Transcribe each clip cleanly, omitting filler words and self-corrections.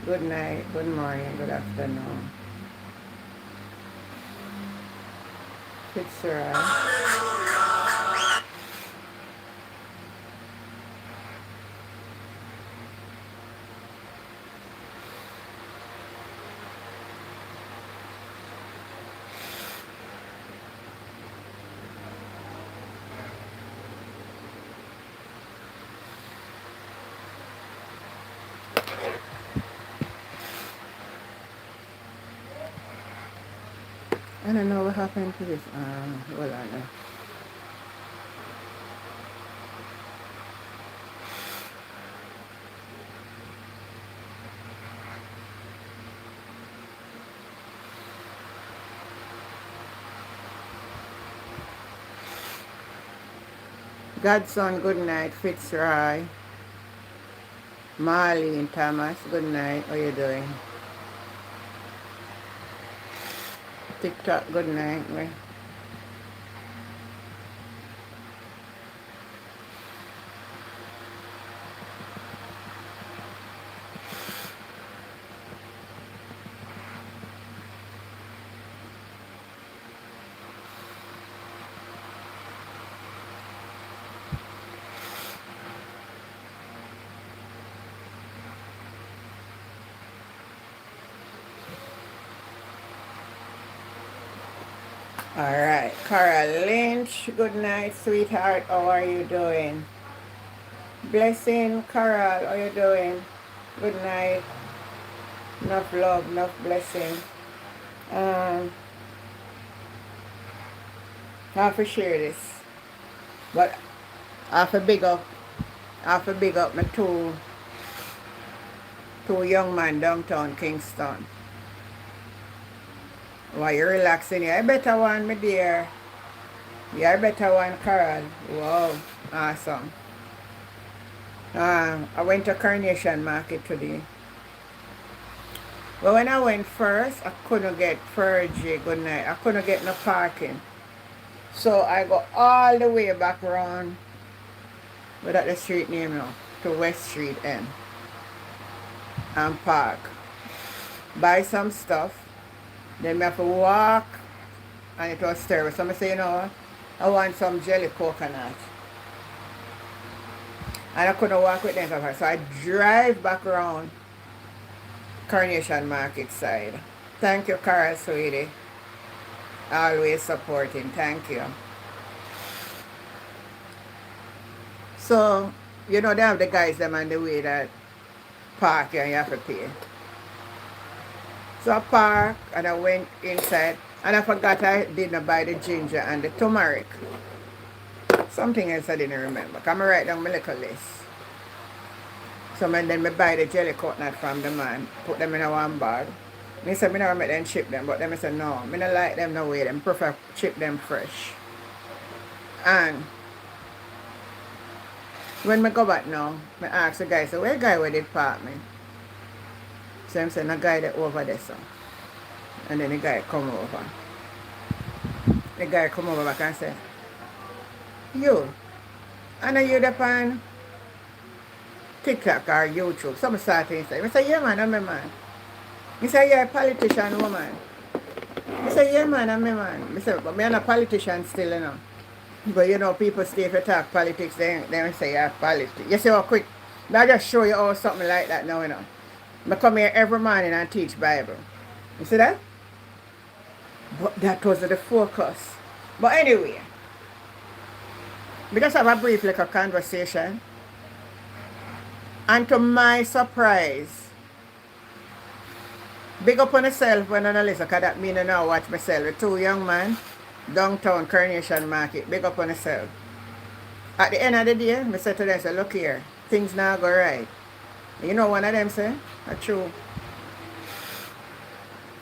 Good night, good morning, good afternoon. Fitzroy. I don't know what happened to this. Hold on. Godson, good night. Fitzroy, Marley and Thomas, good night. How you doing? TikTok, good night. All right. Cara Lynch, good night, sweetheart. How are you doing? Blessing, Carol, how you doing? Good night. Enough love, enough blessing. Um, I have to share this. But I have to big up, my two young man downtown Kingston. Why you relaxing? You better one, my dear. You better one, Carol. Wow, awesome. I went to Carnation Market today. But when I went first, I couldn't get Fergie, good night. I couldn't get no parking. So I go all the way back around, what that the street name now, to West Street End and park. Buy some stuff. Then we have to walk, and it was terrible. So I say, you know what? I want some jelly coconut. And I couldn't walk with them. So I drive back around Carnation Market side. Thank you, Carol, sweetie. Always supporting. Thank you. So, you know, they have the guys them on the way that park and you have to pay. So I parked and I went inside and I forgot I didn't buy the ginger and the turmeric. Something else I didn't remember. Come write down my little list. So then I buy the jelly coconut from the man, put them in a one bag. Me said me never make them chip them, but them said no, me don't like them no way. Them prefer chip them fresh. And when I go back now, I ask the guy, so where guy where did park me? So I'm saying a guy that over there so. And then the guy come over. The guy come over back and say, you, I know you the on TikTok or YouTube. Some starting say. I say, yeah man, I'm a man. He say, yeah, politician woman. I say, yeah man, I'm a man. I say, but me I'm a politician still, you know. But you know, people stay for talk politics, they say, yeah, politics. You see how quick? I just show you how something like that now, you know. I come here every morning and teach Bible. You see that? But that was the focus. But anyway, we just have a brief little conversation. And to my surprise, big up on yourself when I listen, because that means I now watch myself. The two young men, downtown Carnation Market, big up on yourself. At the end of the day, I said to them, say, look here, things now go right. You know one of them say, a true.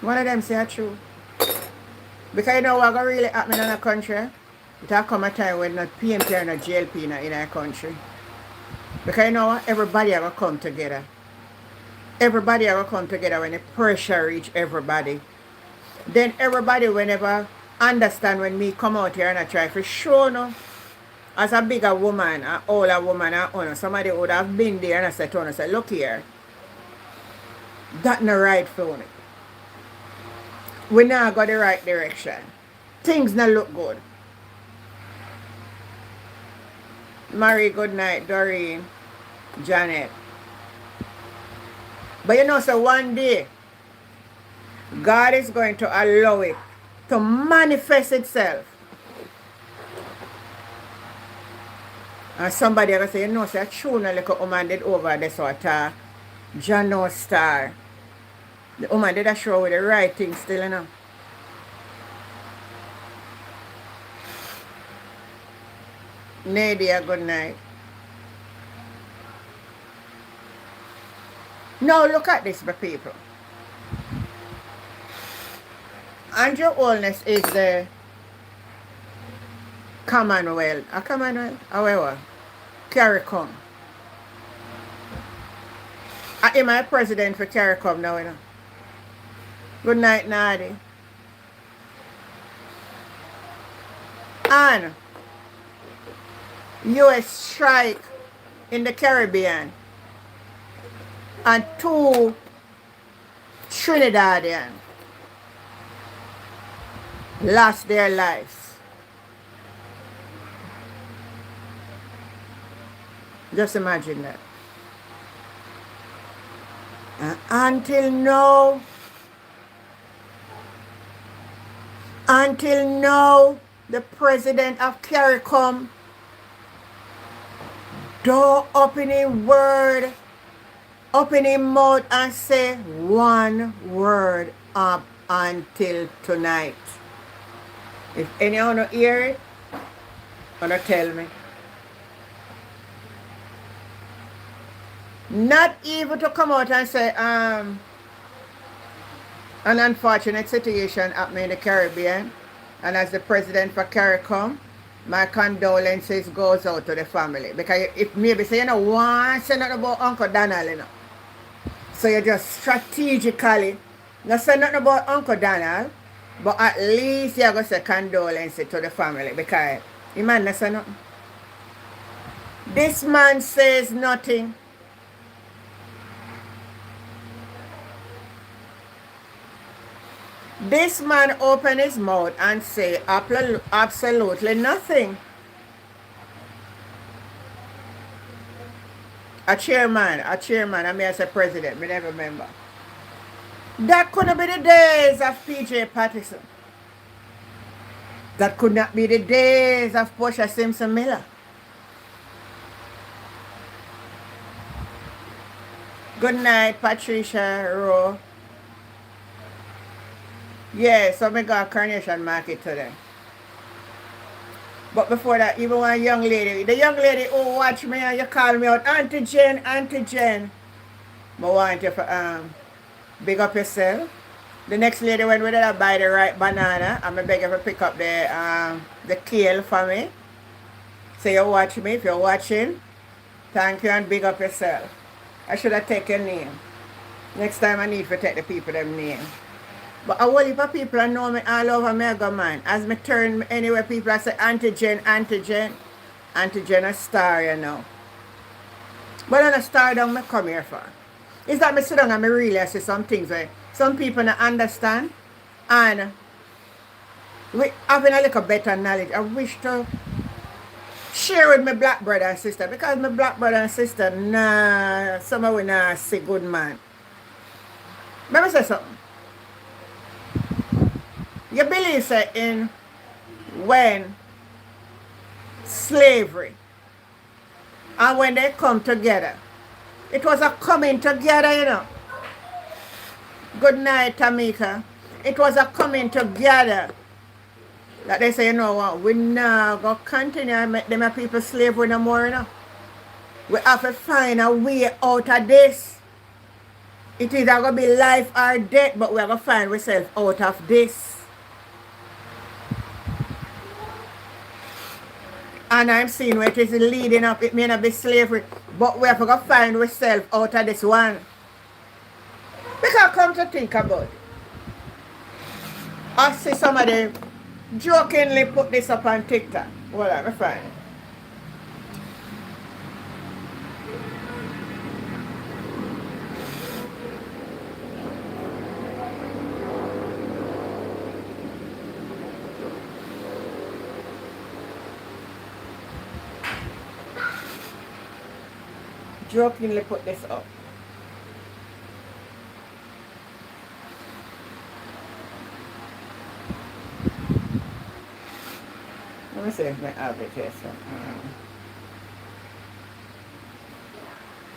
One of them say a true. Because you know what really happening in a country? It will come a time when not PMP or not JLP in a country. Because you know what? Everybody will come together. Everybody will come together when the pressure reach everybody. Then everybody will never understand when me come out here and I try for sure no. As a bigger woman, an older woman, somebody would have been there and I said to her, say, look here. That not right for me. We now go the right direction. Things not look good. Marie, good night. Doreen, Janet. But you know, so one day, God is going to allow it to manifest itself. And somebody ever say, you know, say, a tune like a woman did over this sort of Jano Star. The woman did a show with the right thing still, you know. Nadia, good night. Now look at this, my people. Andrew Holness is the Commonwealth. A Commonwealth? However, CARICOM. I am my president for CARICOM now, you know. Good night, Nadi. And US strike in the Caribbean and 2 Trinidadian lost their lives. Just imagine that. Until now, the president of CARICOM don't open his word, open his mouth and say one word up until tonight. If anyone don't hear it, gonna tell me. Not even to come out and say, an unfortunate situation happened in the Caribbean, and as the president for CARICOM, my condolences goes out to the family. Because if maybe say, you know, want to say nothing about Uncle Donald, you know. So you just strategically, not say nothing about Uncle Donald, but at least you're going to say condolences to the family. Because the man not say nothing. This man says nothing. This man opened his mouth and say absolutely nothing. A chairman, I mean as a president, I never remember. That couldn't be the days of PJ Patterson. That could not be the days of Portia Simpson Miller. Good night, Patricia Rowe. Yeah, so I got Carnation Market today. But before that, even one young lady, the young lady who watch me and you call me out, Auntie Jen. I want you to big up yourself. The next lady when we did buy the right banana, I'm going to beg you to pick up the kale for me. So you watch me, if you're watching, thank you and big up yourself. I should have taken your name. Next time I need to take the people them name. But a whole heap of people know me all over Mega Man. As me turn anywhere, people I say Auntie Jen. Auntie Jen a star, you know. But I'm a star down me come here for. Is that me sit down and me really see some things where some people don't understand. And we having a little better knowledge. I wish to share with my black brother and sister. Because my black brother and sister, nah, some of we nah see good man. Let me say something. You believe in when slavery and when they come together, it was a coming together, you know. Good night, Tamika. It was a coming together that they say, you know what, we now go continue and make them people slavery no more, you know. We have to find a way out of this. It is going to be life or death, but we are going to find ourselves out of this. And I'm seeing where it is leading up. It may not be slavery, but we have to find ourselves out of this one. Because come to think about it, I see somebody jokingly put this up on TikTok. Well, let me find it. jokingly put this up. Let me see if I have it here. So.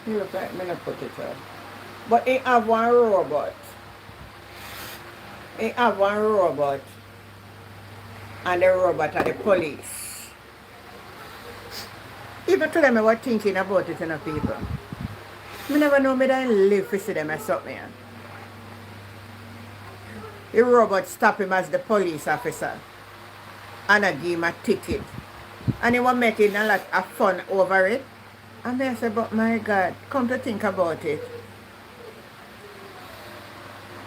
You look like me not put it up. But it have one robot. It have one robot. And the robot are the police. Even to them I was thinking about it in a people. I never know me that live to see them as something. The robot stop him as the police officer. And I give him a ticket. And he was making a lot of fun over it. And I said, but my God, come to think about it.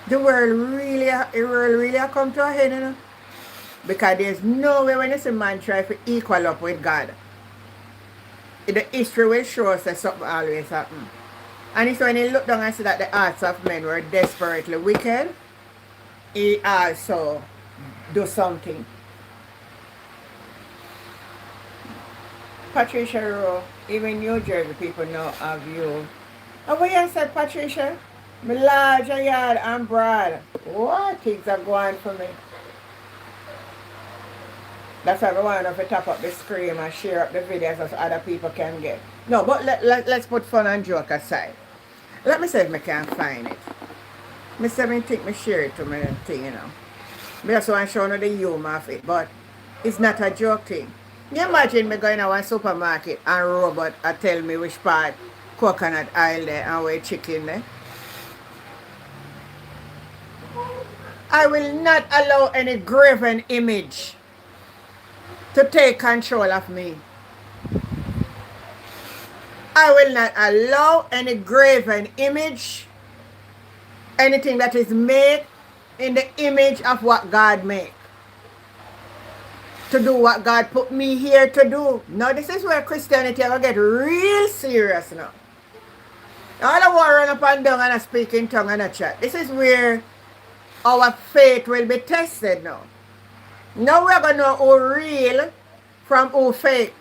The world really come to a head, you know? Because there's no way when you see man try to equal up with God. The history will show us that something always happen. And it's when he looked down and see that the hearts of men were desperately wicked, he also do something. Patricia Rowe, even New Jersey people know of you. And what you said, Patricia? Me large and yard and broad. What things are going for me? That's why I want to top up the screen and share up the videos so other people can get. No, but let's put fun and joke aside. Let me see if I can find it. I think I share it to my thing, you know. I just want to show you the humor of it, but it's not a joke thing. You imagine me going to a supermarket and robot tell me which part coconut oil there and where chicken there. I will not allow any graven image to take control of me. I will not allow any graven image, anything that is made in the image of what God made, to do what God put me here to do. Now this is where Christianity will get real serious now. I don't want to run up and down and speak in tongue and a chat. This is where our faith will be tested now. Now we're going to know who real from who fake.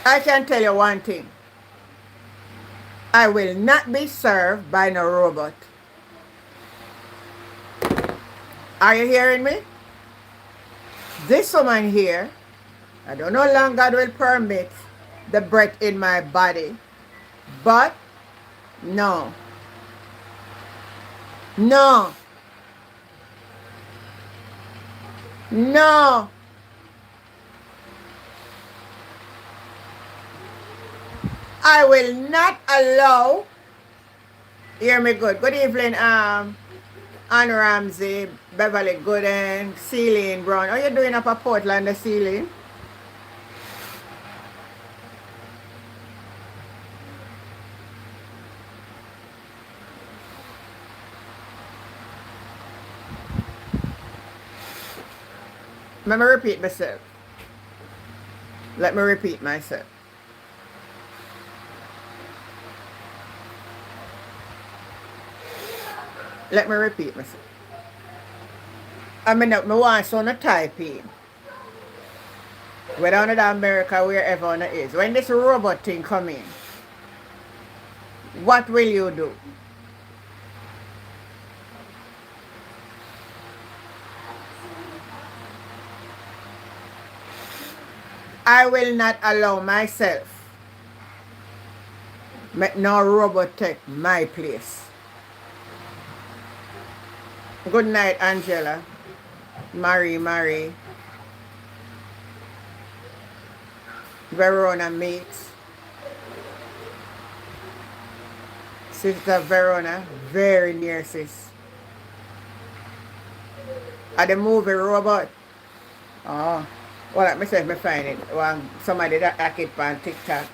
I can tell you one thing. I will not be served by no robot. Are you hearing me? This woman here, I don't know how long God will permit the breath in my body, but no. No. No. I will not allow. Hear me good. Good evening, Ann Ramsey, Beverly Gooden, Celine Brown. How you doing up at Portland, Celine? Let me repeat myself. Let me repeat myself. Let me repeat myself. I mean, I want to type in. Whether on America, wherever it is. When this robot thing come in, what will you do? I will not allow myself make no robot take my place. Good night, Angela. Marie. Verona Meets. Sister Verona, very near sis. At the movie Robot. Oh. Well, let me see if I find it. Well, somebody that hack it on TikTok.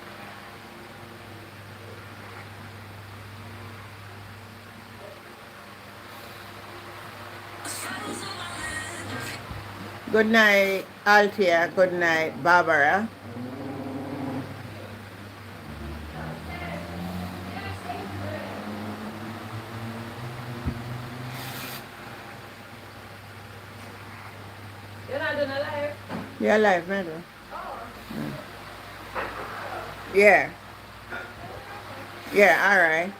Good night, Altia. Good night, Barbara. You're not doing a live? You're live, man. Oh. Yeah. Yeah, all right.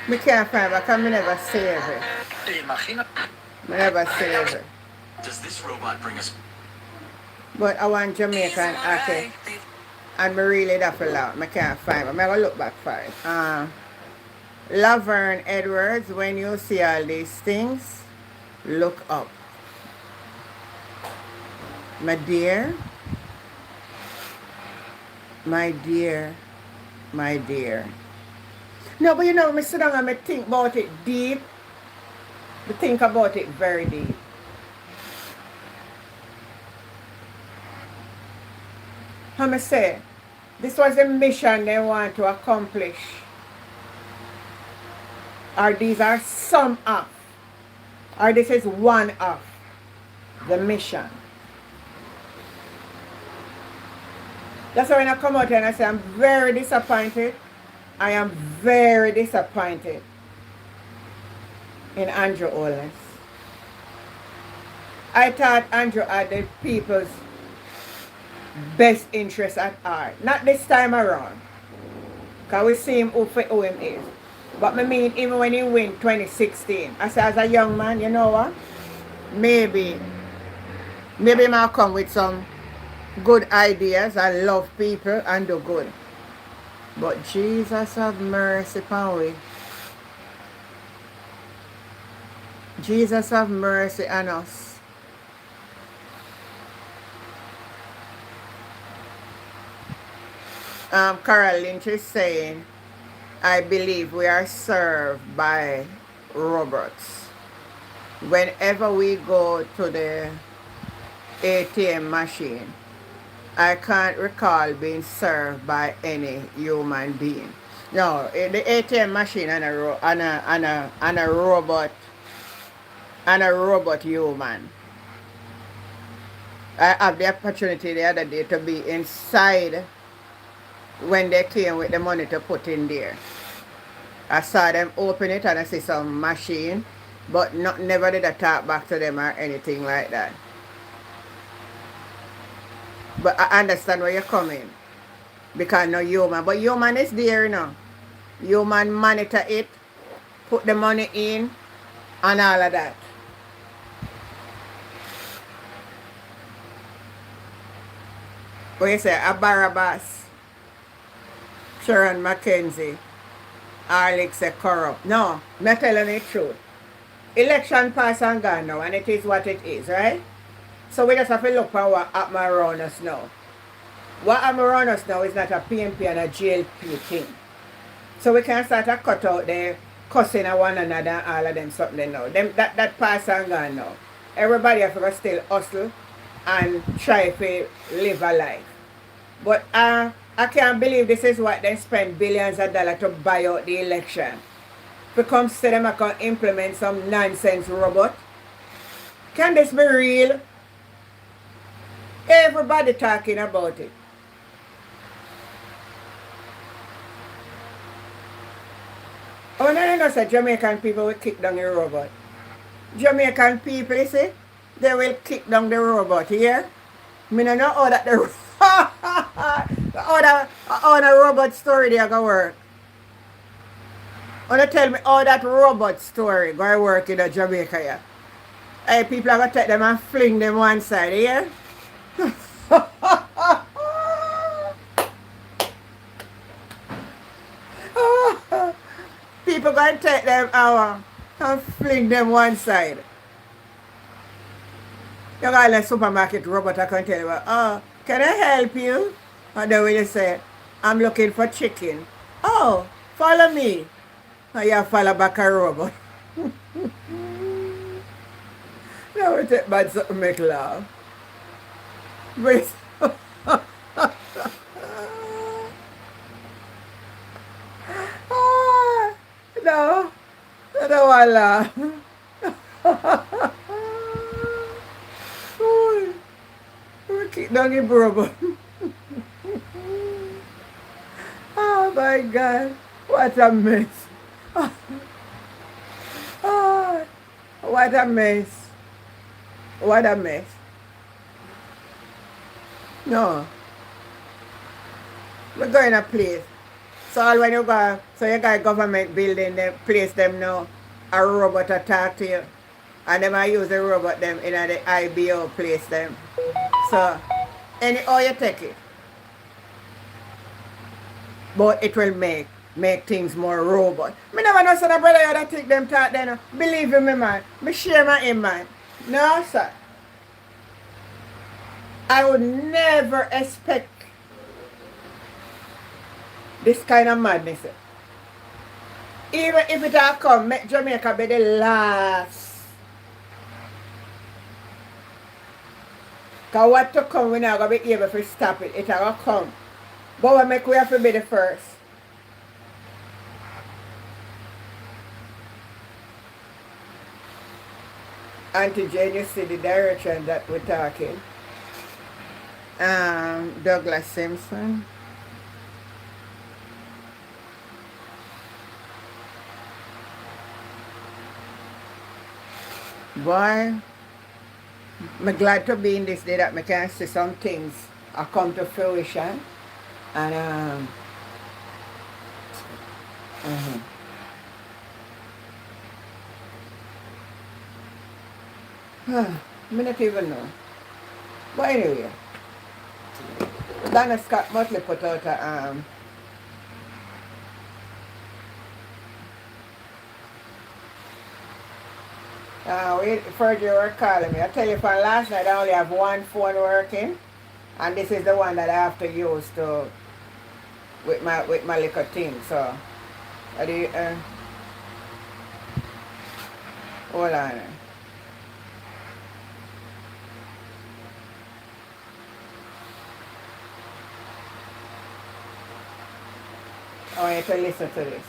Me can't find it because me never save it. Me never save it. Does this robot bring us? But I want Jamaican artist. And me really that for loud. Me can't find it. Me gonna look back for it. Laverne Edwards, when you see all these things, look up. My dear, my dear, my dear. No, but you know, me sit down and me think about it deep. Me think about it very deep. How me say, this was the mission they want to accomplish. Or these are some of. Or this is one of the mission. That's why when I come out here and I say I'm very disappointed. I am very disappointed in Andrew Holness. I thought Andrew had the people's best interest at heart. Not this time around. Because we see him for who him is. But I mean, even when he win 2016, I said as a young man, you know what? Maybe he might come with some good ideas and love people and do good. But Jesus have mercy upon we. Jesus have mercy on us. Carol Lynch is saying, I believe we are served by robots. Whenever we go to the ATM machine, I can't recall being served by any human being. No, the ATM machine and a robot human. I have the opportunity the other day to be inside when they came with the money to put in there. I saw them open it and I see some machine, but never did I talk back to them or anything like that. But I understand where you're coming. Because no human. But human is there now. Human monitor it, put the money in, and all of that. What you say? A Barabbas, Sharon Mackenzie, Alex a corrupt. No, I'm telling you the truth. Election pass and gone now, and it is what it is, right? So we just have to look for what happened around us now. What happened around us now is not a PNP and a GLP thing. So we can start to cut out the cussing at one another and all of them something now. That pass and gone now. Everybody have to still hustle and try to live a life. But I can't believe this is what they spend billions of dollars to buy out the election. Because to them I can implement some nonsense robot. Can this be real? Everybody talking about it. Oh, no, I know say Jamaican people will kick down the robot. Jamaican people, you see, they will kick down the robot here. I don't know how that the how the robot story they go work. Wanna tell me how that robot story go work in Jamaica here? Hey, people are gonna take them and fling them one side here. People gonna take them out and fling them one side. You got a supermarket robot I can tell you, oh, can I help you? And then when you say, I'm looking for chicken. Oh, follow me. And you follow back a robot. me take bad something make laugh. But ah, no, I don't want to laugh. Oh, we keep down in Brooklyn. Oh my God, what a mess. Oh, what a mess. What a mess. No, we're going to place. So all when you go, so you got government building, they place them now, a robot to talk to you. And them I use the robot them in the IBO place them. So, how you take it. But it will make things more robot. Me never know son of brother you that take them talk then. Believe in me man. Me share my him man. No sir. I would never expect this kind of madness. Even if it all come, make Jamaica be the last. Because what to come, we're not going to be able to stop it. It's going to come. But what make we have to be the first? Auntie Jane, you see the direction that we're talking. Douglas Simpson. Boy, I'm glad to be in this day that I can see some things are come to fruition. And I don't even know. But anyway, Donna Scott Motley put out a wait, Fergie, you were calling me. I tell you from last night I only have one phone working, and this is the one that I have to use to with my little thing. So I do hold on. I want you to listen to this.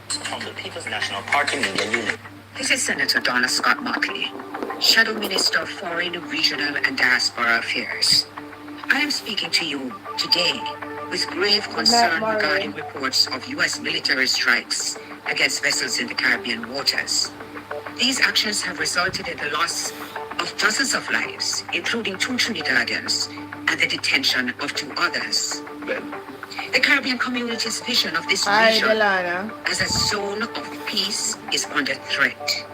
From the People's National Party Media Unit. This is Senator Donna Scott Motley, Shadow Minister of Foreign, Regional and Diaspora Affairs. I am speaking to you today with grave concern regarding reports of U.S. military strikes against vessels in the Caribbean waters. These actions have resulted in the loss of dozens of lives, including 2 Trinidadians, and the detention of 2 others. The Caribbean community's vision of this region as a zone of peace is under threat.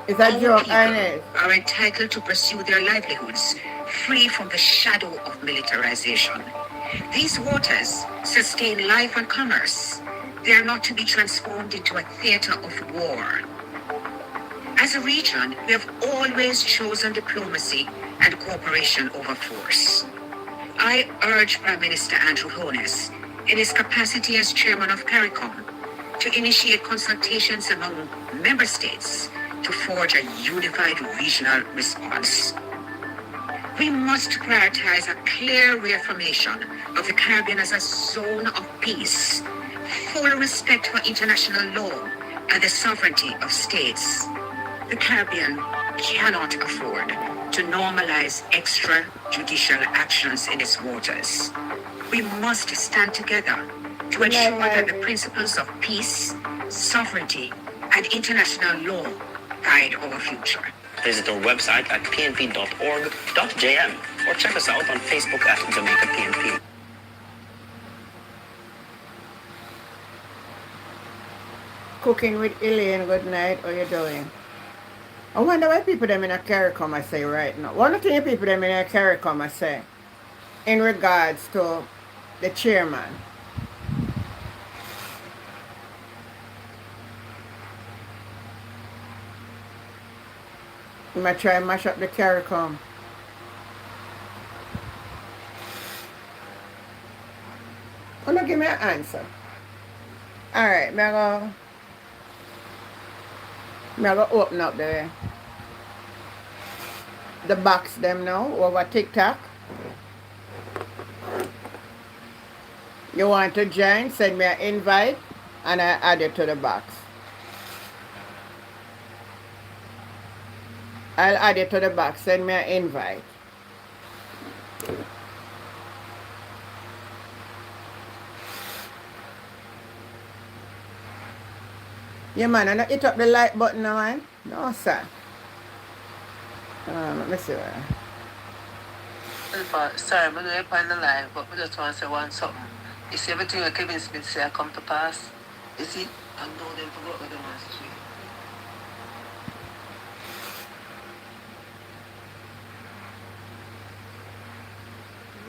Is that Our joke, people Ernest? are entitled to pursue their livelihoods free from the shadow of militarization. These waters sustain life and commerce. They are not to be transformed into a theater of war. As a region, we have always chosen diplomacy and cooperation over force. I urge Prime Minister Andrew Holness, in his capacity as chairman of CARICOM, to initiate consultations among member states to forge a unified regional response. We must prioritize a clear reaffirmation of the Caribbean as a zone of peace, full respect for international law and the sovereignty of states. The Caribbean cannot afford to normalize extrajudicial actions in its waters. We must stand together to ensure that the principles of peace, sovereignty, and international law guide our future. Visit our website at pnp.org.jm or check us out on Facebook at Jamaica PNP. Cooking with Elaine, good night. How you doing? I wonder why people them in a CARICOM I say right now. One of the things people them in a CARICOM I say in regards to the chairman. I'm going to try and mash up the CARICOM. Oh, no, give me an answer. Alright, I'm going to open up the the box them now over TikTok. You want to join? Send me an invite and I add it to the box. I'll add it to the box. Send me an invite. Yeah, man, and hit up the like button now, man. No, sir. Let me see. Sorry, I'm going to find the live, but I just want to say one something. You see everything that Kevin Smith say come to pass? You see? I know them forgot what they want to say.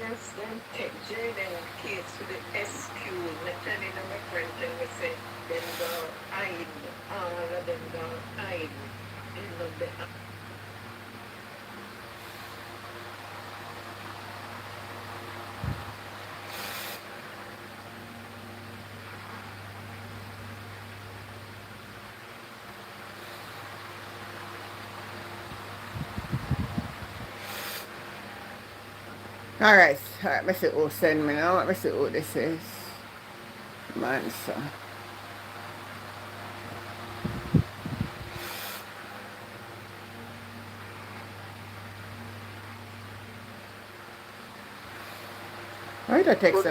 Yes, then take Jaden and kids to the SQ, Natalie and my friend, and we say, them go hide, all of them go hide. In the Alright, let me see who send me now. Let me see who this is. Mansa. Why the text?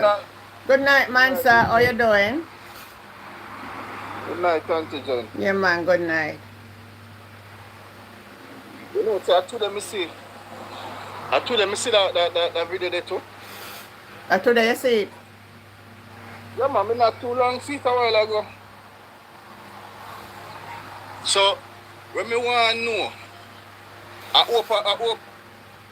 Good night, Mansa. How you doing? Good night, Auntie John. Yeah, man. Good night. You know, I told them see that video there too. Today you see it? Yeah, man, I not too long see it a while ago. So, when me want to know, I hope,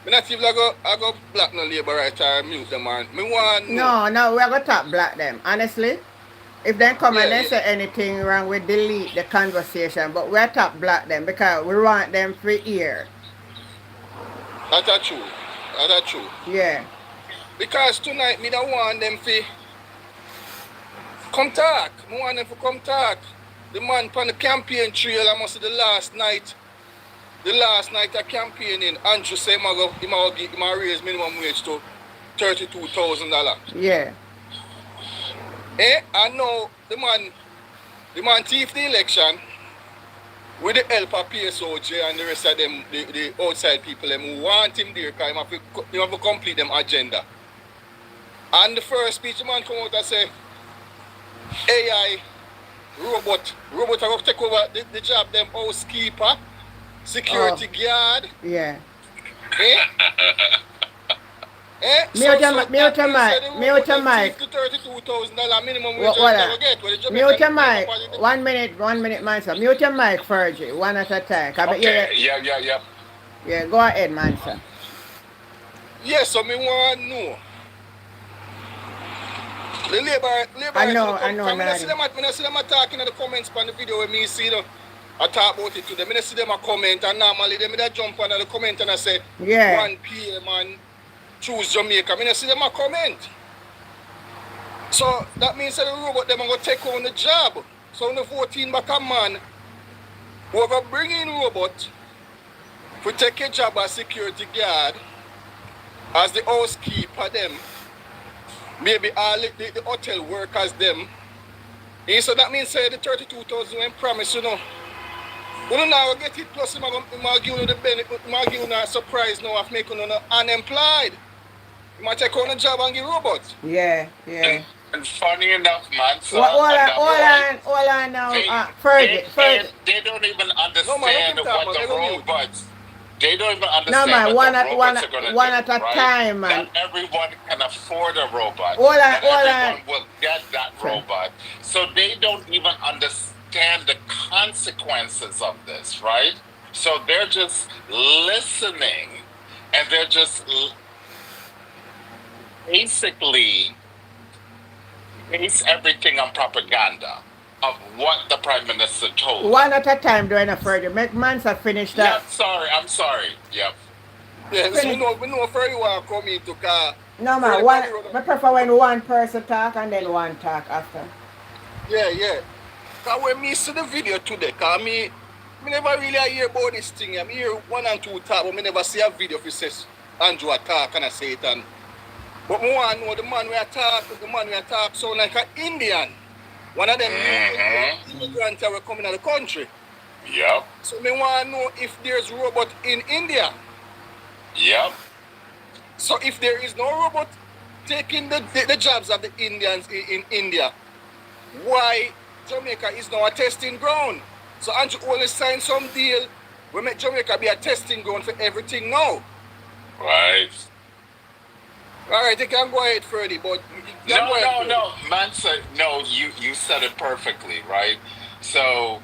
me not even I go black no labor right or mute them, man. Me want to know. No, we're going to talk black them. Honestly, if they come and they Yeah. say anything wrong, we delete the conversation. But we're talk black them because we want them for ear. That's true. That's true. Yeah. Because tonight, me don't want them to come talk. Me want them to come talk. The man on the campaign trail, I must say the last night of campaigning, Andrew said he might raise minimum wage to $32,000. Yeah. I know the man thief the election with the help of PSOJ and the rest of them, the outside people them who want him there because he have to complete them agenda. And the first speech the man come out and say, AI, robot are going to take over the job, them housekeeper, security guard. Yeah. Mute your mic. $32,000 minimum wage. Mute your mic. 1 minute, Mansa. Mute your mic, Fergie. One at a time. Okay, yeah. Yeah, go ahead, Mansa. Yes, so me want to know. The labor I know, I see them talking in the comments on the video where me see them. I talk about it to them. I see them a comment and normally they jump on the comment and I say 1 p.m. and choose Jamaica. I see them a comment. So that means that the robot them are going to take on the job. So on the 14 back a man who ever bring in robot to take a job as security guard as the housekeeper them. Maybe all the hotel workers them. And so that means the 32,000 when promise, you know. We don't now get it, plus I'm going to give you the benefit, I'm going to give you a surprise now of making you unemployed. You might take on a job and give robots. Yeah. And funny enough, man, so Hold on now. Fergie. They don't even understand what the robots. They don't even understand No, man, what the robots are going to do. one at a right? time, man. Not everyone can afford a robot. Everyone will get that robot. So they don't even understand the consequences of this, right? So they're just listening and they're just basically base everything on propaganda of what the Prime Minister told them. One at a time, doing a Fergie. Make Mansa finish that. Yeah, I'm sorry. Yep. Yes, we know Fergie want to come in to car. No, man. I prefer when one person talk and then one talk after. Yeah. Because when me see the video today, because me Me never really hear about this thing. I hear one and two talk, but me never see a video if it says Andrew attack and I say it. And but me want to know the man we attack sound like an Indian. One of them immigrants that were coming out of the country. Yep. So me want to know if there's robot in India. Yep. So if there is no robot taking the jobs of the Indians in India, why Jamaica is now a testing ground? So Andrew only signed some deal we make Jamaica be a testing ground for everything now. Right. All right, you can go ahead, Freddie, but No, man said no. You said it perfectly, right? So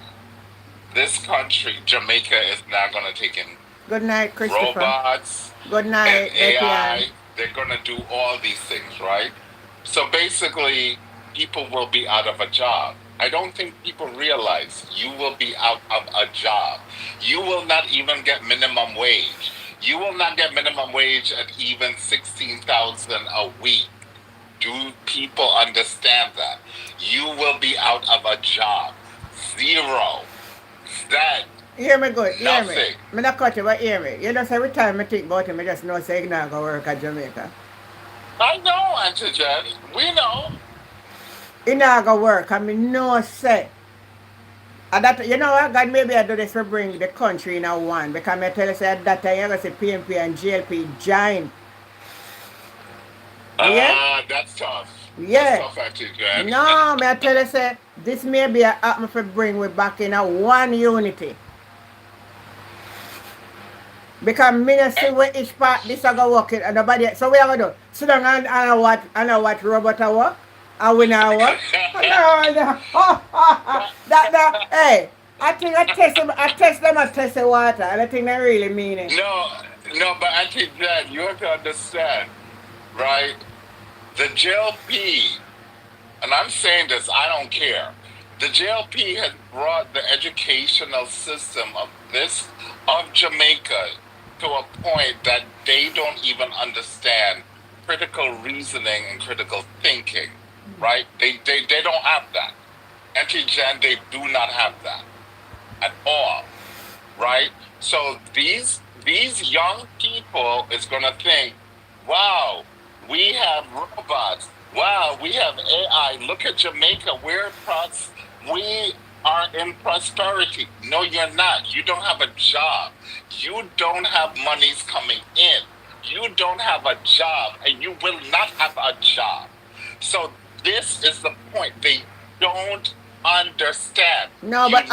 this country, Jamaica, is not going to take in Good night, Christopher. robots Good and night, AI. Etienne. They're going to do all these things, right? So basically, people will be out of a job. I don't think people realize you will be out of a job. You will not even get minimum wage. You will not get minimum wage at even 16,000 a week. Do people understand that? You will be out of a job. Zero. That. Hear me good, hear me. Nothing. Me not cut you, but hear me. You know, every time I think about him, I just know say he not going to work at Jamaica. I know, Auntie Jen. We know. He not going to work, and me know say. And that, you know what, God, maybe I do this to bring the country in a one, because I tell you say at that time, you're going to see PNP and GLP join. Yeah? That's tough. Yeah. That's tough, Auntie Jen. No, me I tell you say, this may be a atmosphere to bring we back in a one unity. Because me not see where each part this are going to work it and nobody. So we are going to do? Sit down and watch robot a work? And we not work? No. Hey, I think I test them as test the water, and I think they really mean it. No, but Auntie Jen, you have to understand, right? The JLP, and I'm saying this, I don't care. The JLP has brought the educational system of Jamaica to a point that they don't even understand critical reasoning and critical thinking, right? They don't have that. Auntie Jen, they do not have that at all, right? So these young people is gonna think, wow, we have robots. Wow, we have AI. Look at Jamaica. We are in prosperity. No, you're not. You don't have a job. You don't have monies coming in. You don't have a job, and you will not have a job. So this is the point. They don't understand. No, You but need-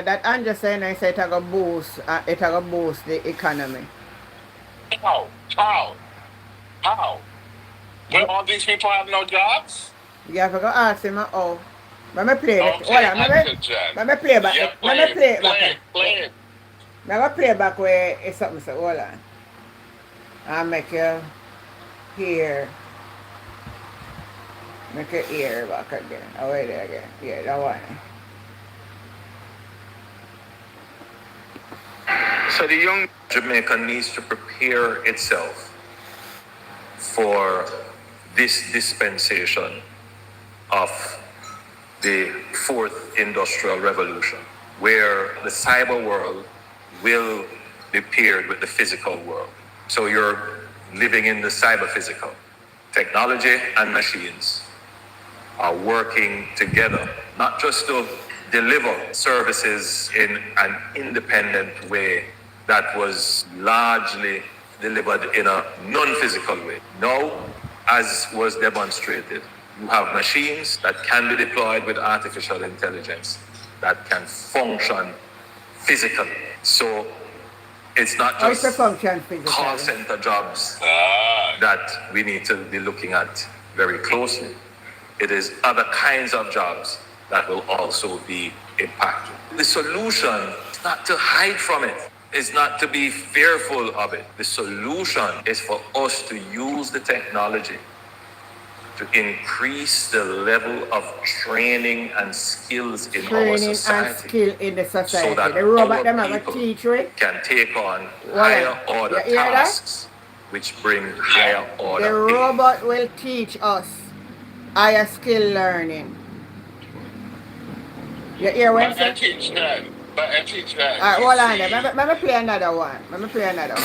that I'm just saying I say it will boost the economy. How? When all these people have no jobs? You have to go ask him how. Let me play it. Okay, Hold on, Auntie Jen. let me play back. Yeah, Let me play it back. Play it. Let me play back where it's something so hold on. I'll make you hear. Make you hear back again. Oh wait there again. Yeah, that one. So the young Jamaica needs to prepare itself for this dispensation of the fourth industrial revolution, where the cyber world will be paired with the physical world. So you're living in the cyber physical. Technology and machines are working together, not just to deliver services in an independent way that was largely delivered in a non-physical way. Now, as was demonstrated, you have machines that can be deployed with artificial intelligence that can function physically. So it's not How it's just a function physically? call center jobs that we need to be looking at very closely. It is other kinds of jobs that will also be impacted. The solution is not to hide from it. It's not to be fearful of it. The solution is for us to use the technology to increase the level of training and skills in our Training and society, skill in the so society. that The robot our them have a people teach it. can take on Well, higher order you hear that? tasks, which bring higher The order pay. robot will teach us higher skill learning. You hear what I'm But saying? Auntie Jen, But Auntie Jen, Alright, you hold on there. see, Let me play another one. Let me play another one.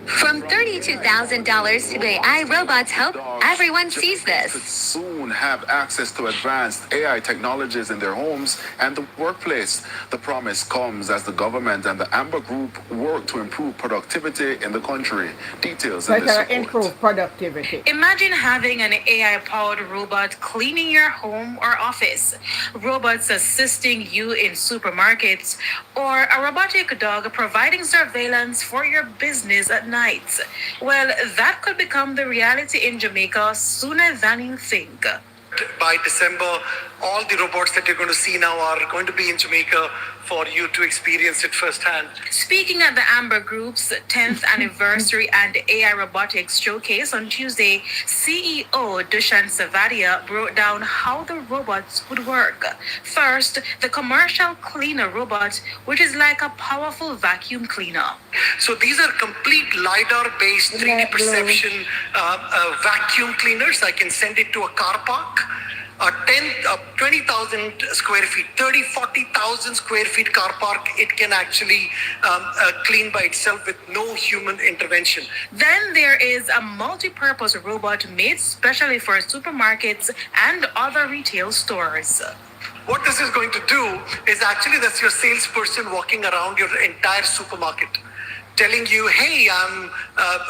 From $32,000 to AI robots, hope everyone sees could this. soon have access to advanced AI technologies in their homes and the workplace. The promise comes as the government and the Amber Group work to improve productivity in the country. Details in this Better report. improve productivity. Imagine having an AI-powered robot cleaning your home or office, robots assisting you in supermarkets, or a robotic dog providing surveillance for your business at night. Well, that could become the reality in Jamaica sooner than you think. By December, all the robots that you're going to see now are going to be in Jamaica for you to experience it firsthand. Speaking at the Amber Group's 10th anniversary and AI robotics showcase on Tuesday, CEO Dushan Savadia broke down how the robots would work. First, the commercial cleaner robot, which is like a powerful vacuum cleaner. So these are complete LiDAR-based 3D perception vacuum cleaners. I can send it to a car park. 20,000 square feet, 30, 40,000 square feet car park, it can actually clean by itself with no human intervention. Then there is a multi-purpose robot made specially for supermarkets and other retail stores. What this is going to do is actually that's your salesperson walking around your entire supermarket, telling you, hey, I'm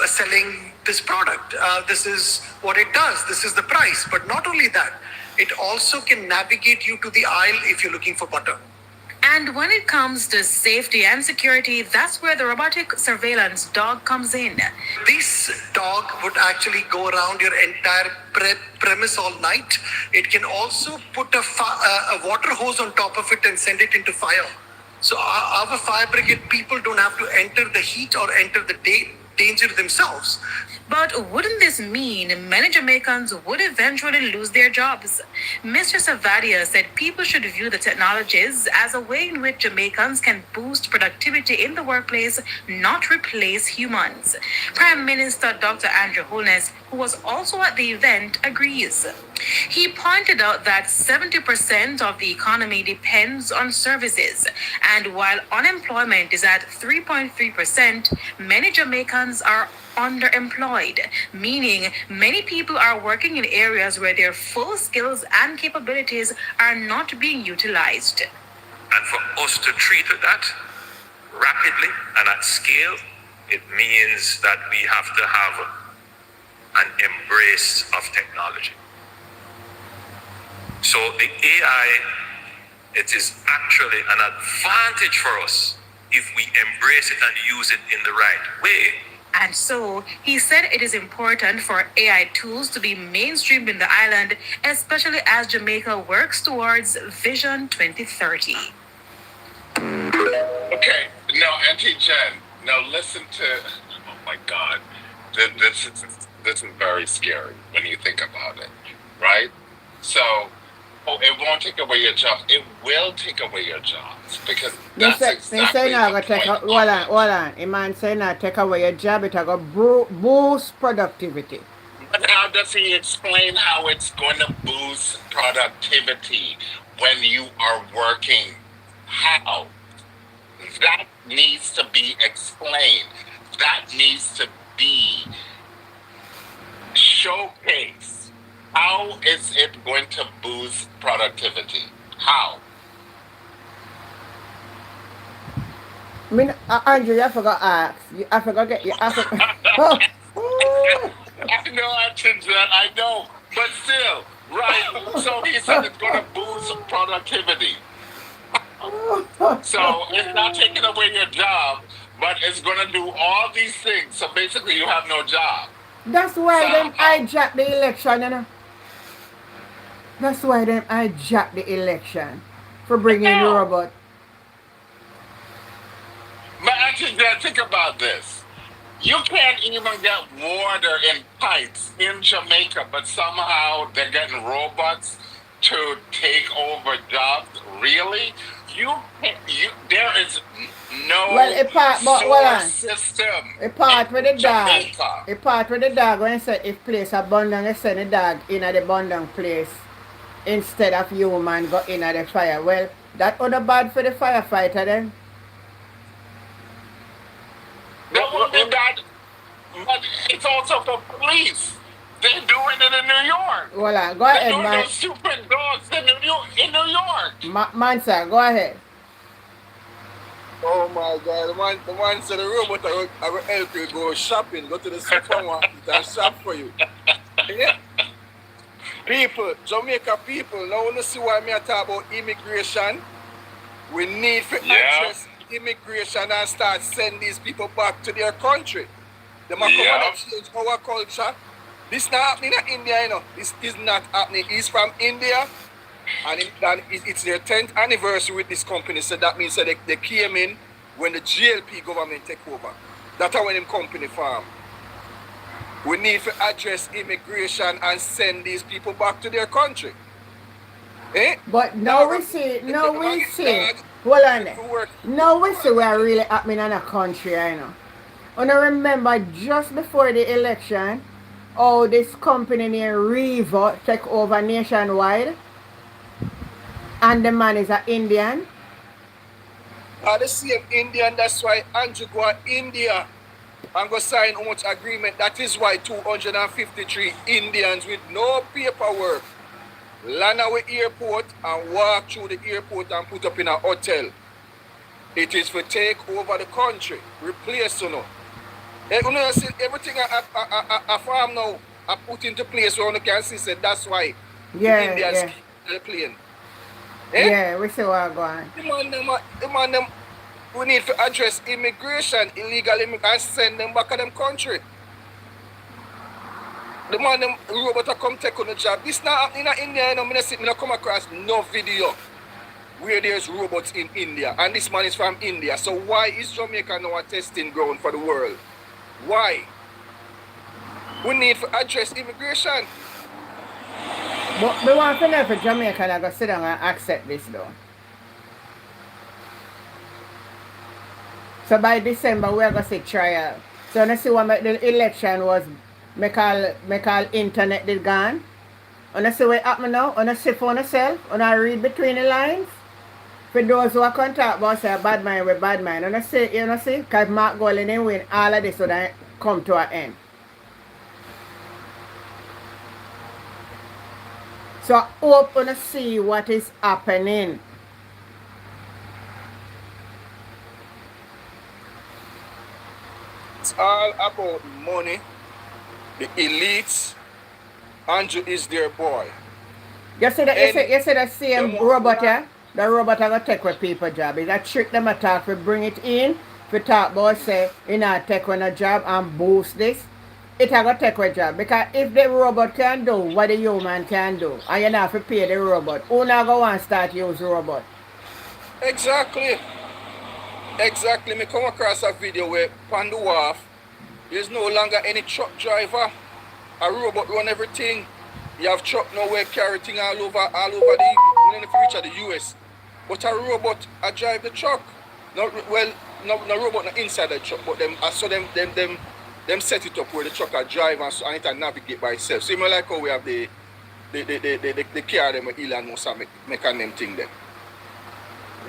selling this product. This is what it does. This is the price. But not only that, it also can navigate you to the aisle if you're looking for butter. And when it comes to safety and security, that's where the robotic surveillance dog comes in. This dog would actually go around your entire premise all night. It can also put a water hose on top of it and send it into fire. So our fire brigade people don't have to enter the heat or enter the danger themselves. But wouldn't this mean many Jamaicans would eventually lose their jobs? Mr. Savadia said people should view the technologies as a way in which Jamaicans can boost productivity in the workplace, not replace humans. Prime Minister Dr. Andrew Holness, who was also at the event, agrees. He pointed out that 70% of the economy depends on services, and while unemployment is at 3.3%, many Jamaicans are underemployed, meaning many people are working in areas where their full skills and capabilities are not being utilized. And for us to treat that rapidly and at scale, it means that we have to have an embrace of technology. So the AI, it is actually an advantage for us if we embrace it and use it in the right way. And so he said it is important for AI tools to be mainstreamed in the island, especially as Jamaica works towards Vision 2030. okay, now Auntie Jen, now listen to, oh my God, this is very scary when you think about it, right? So, it won't take away your job. It will take away your jobs because that's exactly the point. Hold on. A man say not take away your job, it go boost productivity. But how does he explain how it's going to boost productivity when you are working? How? That needs to be explained. That needs to be showcased. How is it going to boost productivity? How? I mean, Andrew, I forgot to ask. I forgot get you. I know, I know, but still, right? So he said it's going to boost productivity. So it's not taking away your job, but it's going to do all these things. So basically, you have no job. That's why them hijack the election, you know. That's why them hijack the election for bringing the robot. But actually, think about this. You can't even get water in pipes in Jamaica, but somehow they're getting robots to take over jobs. Really? There is no system. A part with the dog. A part with the dog when say if place a bundle, they send the dog in at the bundle place instead of human go in at the fire. Well, That other bad for the firefighter then. That won't be bad, but it's also for police. They're doing it in New York. Hold on, go They're ahead, doing man. those stupid dogs in New York. Mansa, go ahead. Oh my God, the man said the robot I will help you go shopping, go to the supermarket and shop for you. Yeah? People, Jamaica people, now want to see why me I talk about immigration. We need to address immigration and start sending these people back to their country. They must come and change our culture. This not happening in India, you know. This is not happening. He's from India, and it's their 10th anniversary with this company. So that means that they came in when the GLP government take over. That's how when them company farm. We need to address immigration and send these people back to their country. Eh? But now we see, hold on there. Now we see what really happening in a country, you know. And I remember just before the election, how this company named Revo take over nationwide. And the man is an Indian. The same Indian, that's why Andrew go to India and go sign how much agreement. That is why 253 Indians with no paperwork land at the airport and walk through the airport and put up in a hotel. It is for take over the country, replace you know. Everything I farm now, I put into place where you can see, said that's why the Indians keep the plane. Eh? Yeah, we see what going. The man them, we need to address immigration, illegal immigration, and send them back to them country. The man them robot come take on the job. This not happening in India, you know. I come across no video where there's robots in India, and this man is from India. So why is Jamaica now a testing ground for the world? Why? We need to address immigration. But we want to know if Jamaica are going to sit down and accept this though. So by December we are going to see trial. So you see what the election was, make all internet did gone. You see what happened now? You see for yourself, you read between the lines. For those who are contact about say bad mind with bad mind. You see, because Mark Golding didn't win, all of this would come to an end. So I hope you see what is happening. It's all about money. The elites. Andrew is their boy. You see the same robot here? The robot are going to take with people job. It's a trick them attack to bring it in. To talk about say, you know, take on a job and boost this. It are going to take a job. Because if the robot can do what the human can do, and you have to pay the robot, who not go and start use robot? Exactly. Exactly. Me come across a video where on the wharf, there's no longer any truck driver. A robot run everything. You have truck nowhere carry thing all over the if you reach at the US. But a robot drive the truck. No robot not inside the truck, but them I saw them set it up where the truck are drive and it can navigate by itself. So you like how we have the car them with Elon Musk make them thing them.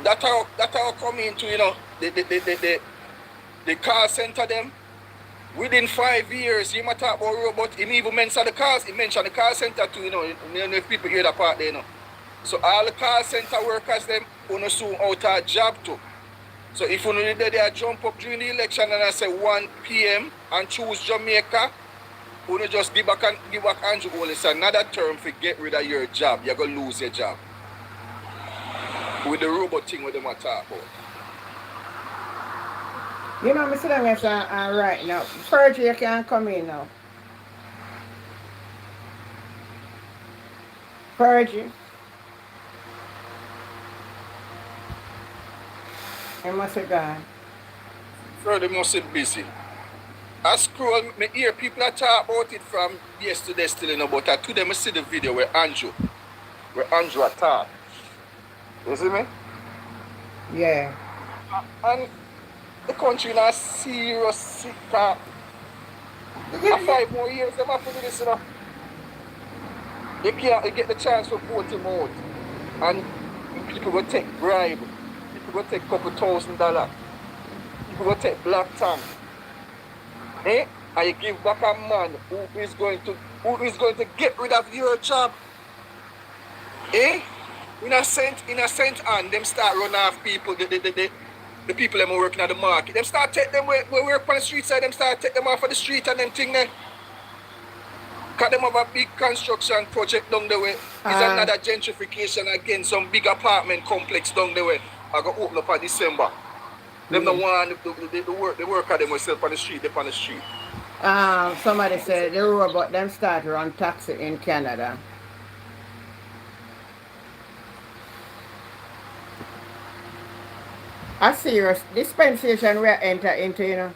That how come into, you know, the call center them. Within 5 years, you might talk about robot, he even mentioned the cars, he mentioned the call center too, you know if people hear that part there, you know. So all the call center workers them gonna soon out a job too. So if you know they jump up during the election and I say 1 p.m. and choose Jamaica, you just give back Andrew Gold. It's another term for get rid of your job. You're gonna lose your job. With the robot thing with them talk about. You know, I'm sitting here right now. Fergie, you can't come in now. Fergie. You must have gone. Fergie must be busy. I scroll, me hear people that talk about it from yesterday still, you know, but I today I see the video where Andrew attacked. You see me? Yeah. And the country in a serious sick part. 5 more years, they have to do this, you know. They can't get the chance to vote him out. And People will take bribe. People will take couple $1,000. People will take black tongue. Eh? And you give back a man who is going to get rid of your job. Eh? In a sense and them start run off people, the people them working at the market. Them start take them where work on the street side, them start take them off of the street and them thing there. Cause them have a big construction project down the way. It's another gentrification again, some big apartment complex down the way. I go open up in December. Them the one the work at them myself on the street, they on the street. Somebody said the robot them start run taxi in Canada. A serious dispensation we enter into, you know.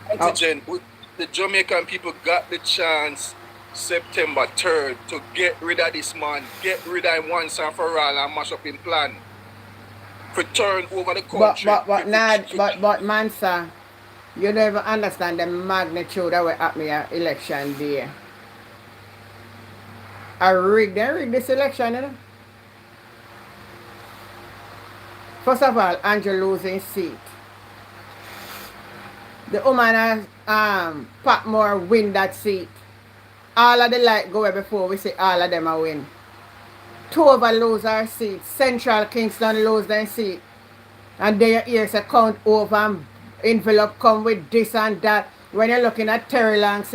Antigen, the Jamaican people got the chance September 3rd to get rid of this man, get rid of him once and for all and mash up him plan. For turn over the country. But man, sir, you don't even understand the magnitude of what happened at election day. They rigged this election, you know. First of all, Andrew losing seat. The woman has Patmore win that seat. All of the light go away before we say all of them are win. Tover lose our seat. Central Kingston lose their seat. And then you hear say count over and envelope come with this and that. When you're looking at Terry Long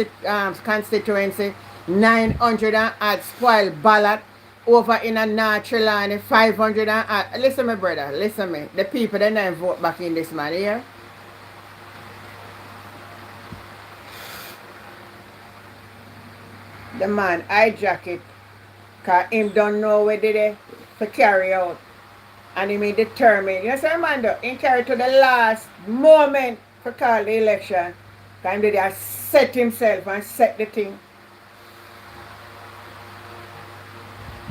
constituency, 900 and add spoiled ballot. Over in a North Carolina, 500 and add. Listen my brother, listen me. The people they never vote back in this man here. The man hijack it. Cause him don't know where did it to carry out. And him determined. You know what man do? He carry to the last moment to call the election. Cause him did set himself and set the thing.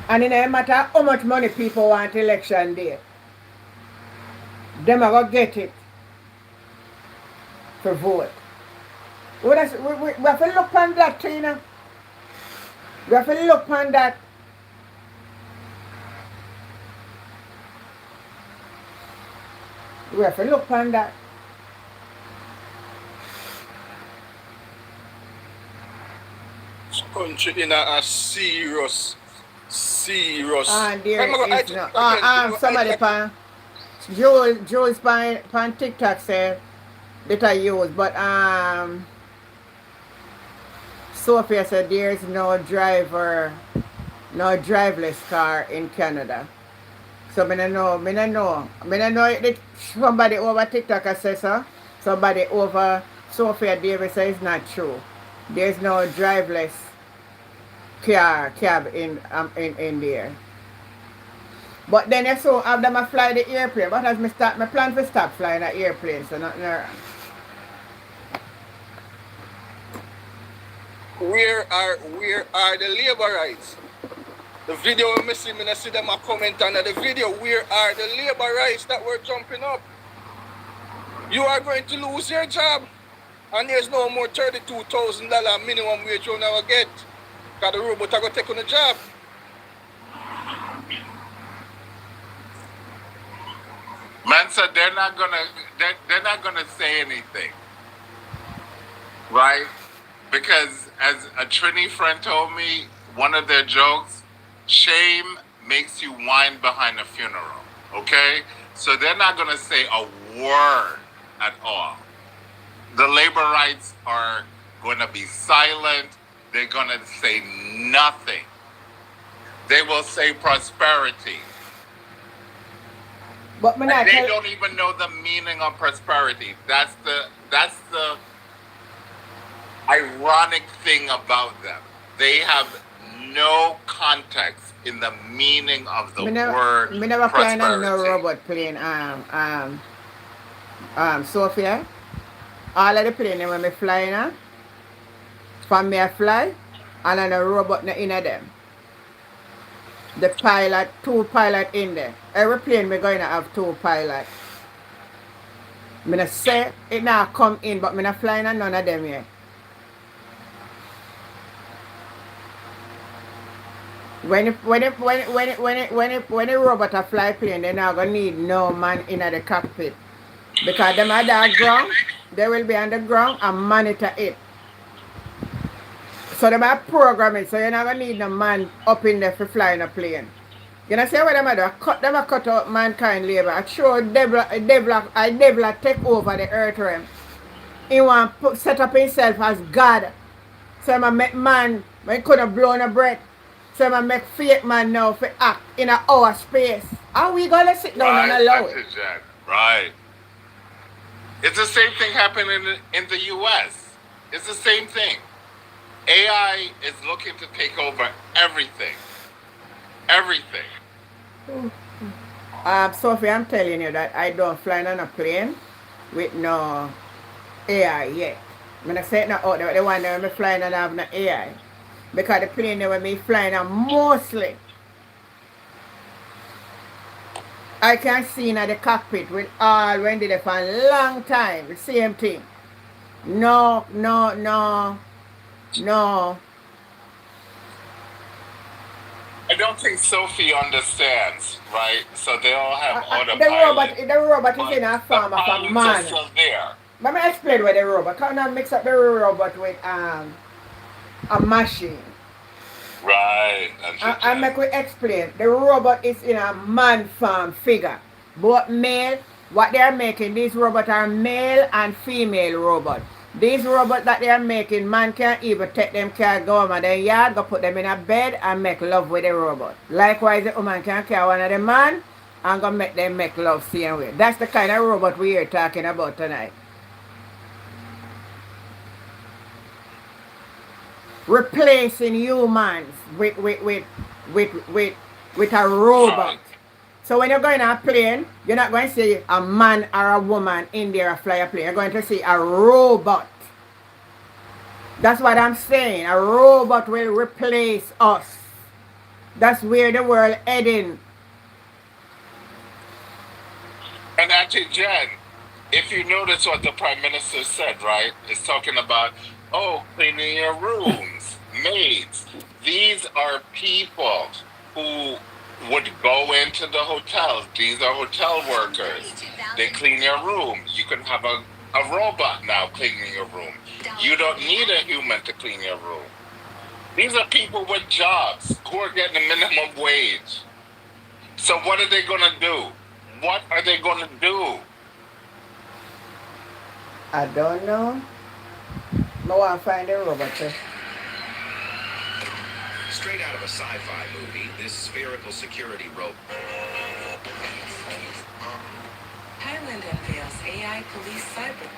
And it doesn't matter how much money people want election day. Them are going to get it for vote. We have to look on that, you know. We have to look on that. We have to look on that. This country in a serious. And there is no. Somebody pan Jules pan TikTok said that I use, but Sophia said there is no driverless car in Canada. So I don't know if somebody over TikTok says so. Somebody over Sophia Davis says it's not true. There's no driverless cab in there. But then I saw have them fly the airplane. But as my plan to stop flying the airplane, so nothing wrong. Where are the labor rights? The video we see me see them a comment under the video. Where are the labor rights that were jumping up? You are going to lose your job, and there's no more $32,000 minimum wage you'll never get. Because the robot are going to take on the job. Man said they're not gonna say anything, right? Because as a Trini friend told me, one of their jokes, shame makes you whine behind a funeral. Okay, so they're not gonna say a word at all. The labor rights are gonna be silent. They're gonna say nothing. They will say prosperity. But and they don't even know the meaning of prosperity. That's the ironic thing about them. They have no context in the meaning of the word Me never flying on no prosperity. robot plane, Sophia. All of the plane when me flying on, from me I fly, and then a robot in them. The pilot, 2 pilot in there. Every plane me going to have 2 pilots. Me not say it now come in, but me not flying on none of them yet. When the robot a fly plane, they not gonna need no man in the cockpit because them are the ground. They will be on the ground and monitor it. So they might program it, so you're not gonna need no man up in there for flying a plane. You know, see what them a do? Them a cut out mankind labor. I show devil take over the earth realm. He want set up himself as God. So I make man, when he couldn't blow in a breath. So I make fake man now for act in our space. How we gonna sit down and allow it? That's it, Jack. Right. It's the same thing happening in the U.S. It's the same thing. AI is looking to take over everything. Everything. Sophie, I'm telling you that I don't fly on a plane with no AI yet. When I say it now out there, the one that I'm flying and have no AI. Because the plane that me flying on mostly I can see in the cockpit with all when did it for a long time. The same thing. No. I don't think Sophie understands, right? So they all have autopilot. The robot is in a form of a man. Still there. Let me explain what the robot. Can I mix up the robot with a machine? Right. I make we explain. The robot is in a man form figure. Both male, what they are making, these robots are male and female robots. These robots that they are making, man can't even take them, can't go over their yard, go put them in a bed and make love with the robot. Likewise, the woman can carry one of the man and go make them make love same way. That's the kind of robot we are talking about tonight. Replacing humans with a robot. So when you're going on a plane, you're not going to see a man or a woman in there fly a plane. You're going to see a robot. That's what I'm saying. A robot will replace us. That's where the world heading. And Auntie Jen, if you notice what the Prime Minister said, right? It's talking about, cleaning your rooms, maids. These are people who would go into the hotels. These are hotel workers. They clean your room. You can have a robot now cleaning your room. You don't need a human to clean your room. These are people with jobs who are getting a minimum wage. So what are they going to do? What are they going to do? I don't know. No one find a robot. Straight out of a sci-fi movie, this spherical security robot. Thailand unveils AI police cyber.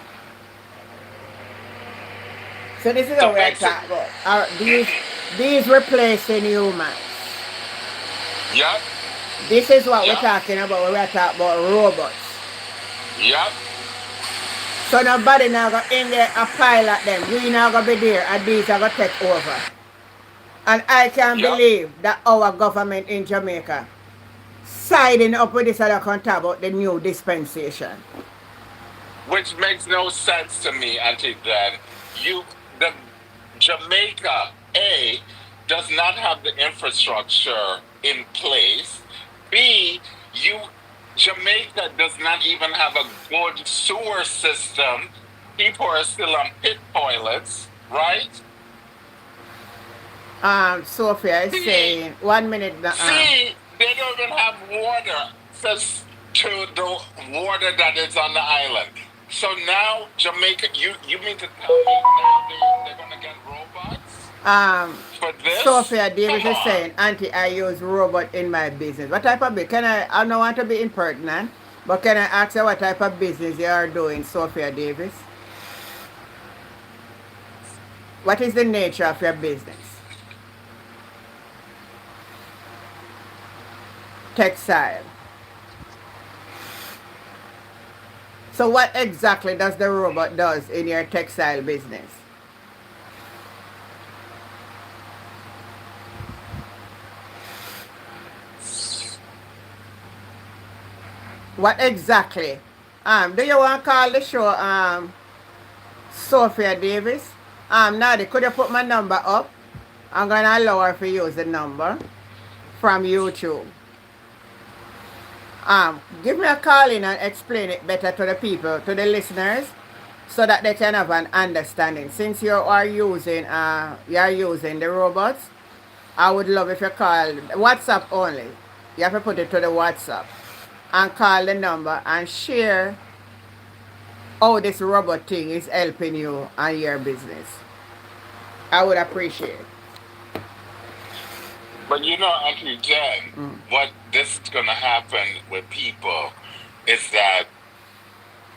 So this is what we're talking about. These replacing humans. Yep. This is what we're talking about when we're talking about robots. Yep. So nobody now go in there and pilot them. We now go be there and these are going to take over. And I can't believe that our government in Jamaica siding up with this other country about the new dispensation. Which makes no sense to me, Auntie Dan. The Jamaica, A, does not have the infrastructure in place. B, Jamaica does not even have a good sewer system. People are still on pit toilets, right? Sophia is saying 1 minute. See, they don't even have water to the water that is on the island. So now Jamaica, you mean to tell me now they're gonna get robots? For this? Sophia Davis is saying, Auntie, I use robot in my business. What type of business? I don't want to be impertinent, but can I ask you what type of business you are doing, Sophia Davis? What is the nature of your business? Textile. So what exactly does the robot does in your textile business? What exactly? Do you want to call the show Sophia Davis? Nadi, could you put my number up? I'm gonna allow her to use the number. from YouTube. Give me a call in and explain it better to the people, to the listeners, so that they can have an understanding. Since you are using the robots, I would love if you call WhatsApp only. You have to put it to the WhatsApp and call the number and share how this robot thing is helping you and your business. I would appreciate it. But you know, Auntie Jen, what this is going to happen with people is that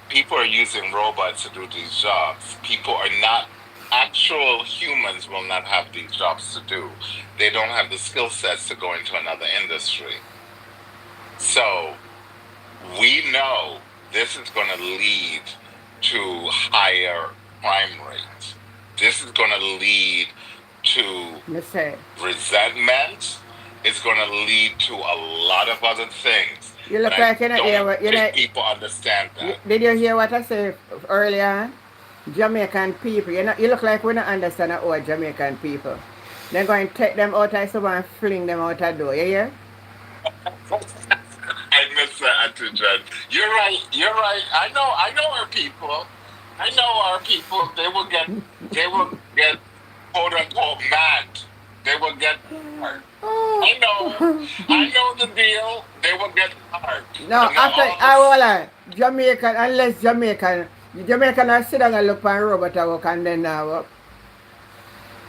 people are using robots to do these jobs. People are not, actual humans will not have these jobs to do. They don't have the skill sets to go into another industry. So we know this is going to lead to higher crime rates. This is going to lead to resentment. It's going to lead to a lot of other things. You look like you don't hear what people understand that. Did you hear what I said earlier? Jamaican people. You look like we don't understand our Jamaican people. They're going to take them out of someone and fling them out the door. You hear? I miss that, Auntie Jen. You're right. I know our people. They will get quote unquote mad. They will get hurt. I know the deal. They will get hurt. No, after Jamaican, unless Jamaican are sit down and look for a robot to work and then work.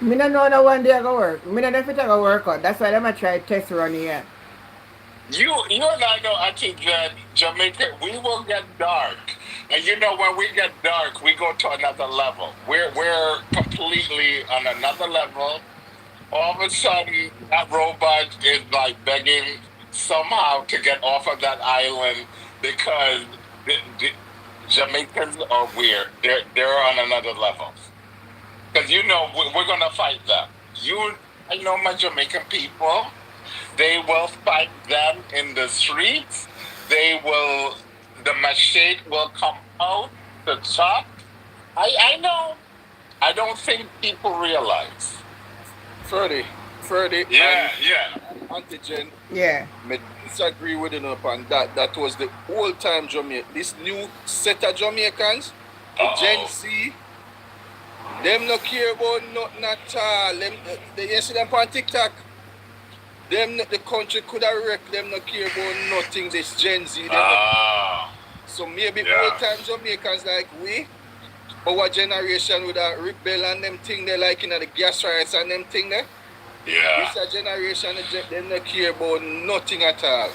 Me don't know no one day go work. Me don't know if it go work out. That's why I'm gonna try test run here. You and I know, Auntie Jen, Jamaica, we will get dark. And you know, when we get dark, we go to another level. We're completely on another level. All of a sudden, that robot is like begging somehow to get off of that island because the Jamaicans are weird. They're on another level. Because you know, we're going to fight them. I know my Jamaican people. They will fight them in the streets. The machete will come out to chop. I know. I don't think people realize. Ferdy. Yeah. Auntie Jen. Yeah. I disagree with you upon that. That was the old time Jamaican. This new set of Jamaicans, the Gen Z, them no care about nothing at all. You see them on TikTok. The country could have wrecked them, no care about nothing. This Gen Z. So maybe old time Jamaicans like we, our generation would have rebel and them thing they like, the gas rights and them thing there. Yeah. This generation, they don't care about nothing at all.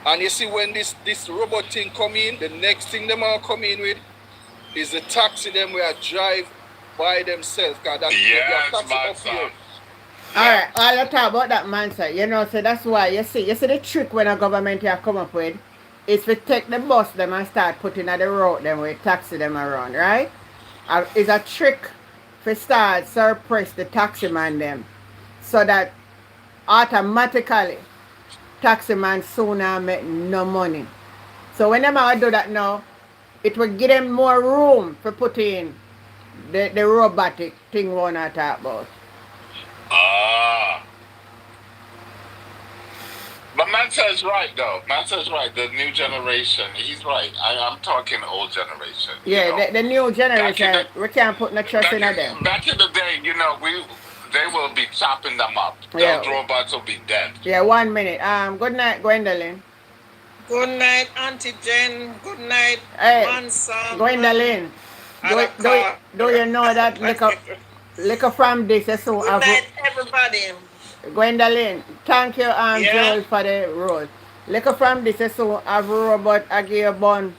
And you see when this robot thing come in, the next thing them all come in with is the taxi them will drive by themselves. Cause that's taxi up here. Alright, I'll talk about that, man, sir. So that's why you see the trick when a government here come up with is to take the bus them and start putting at the road them where taxi them around, right? It's a trick to start suppress the taxi man them so that automatically taxi man sooner make no money. So when them do that now, it will give them more room for put in the robotic thing we want to talk about. But man says right though. Man says right. The new generation. He's right. I'm talking old generation. Yeah, the new generation. We can't put no trust in them. Back in the day, they will be chopping them up. Yeah. Those robots will be dead. Yeah, 1 minute. Good night, Gwendolyn. Good night, Auntie Jen. Good night, Hey, Manson. Gwendolyn. Do you know that liquor from this is so Good night, everybody. Gwendolyn, thank you, Joel, for the role. Liquor from this is so have robot again bun.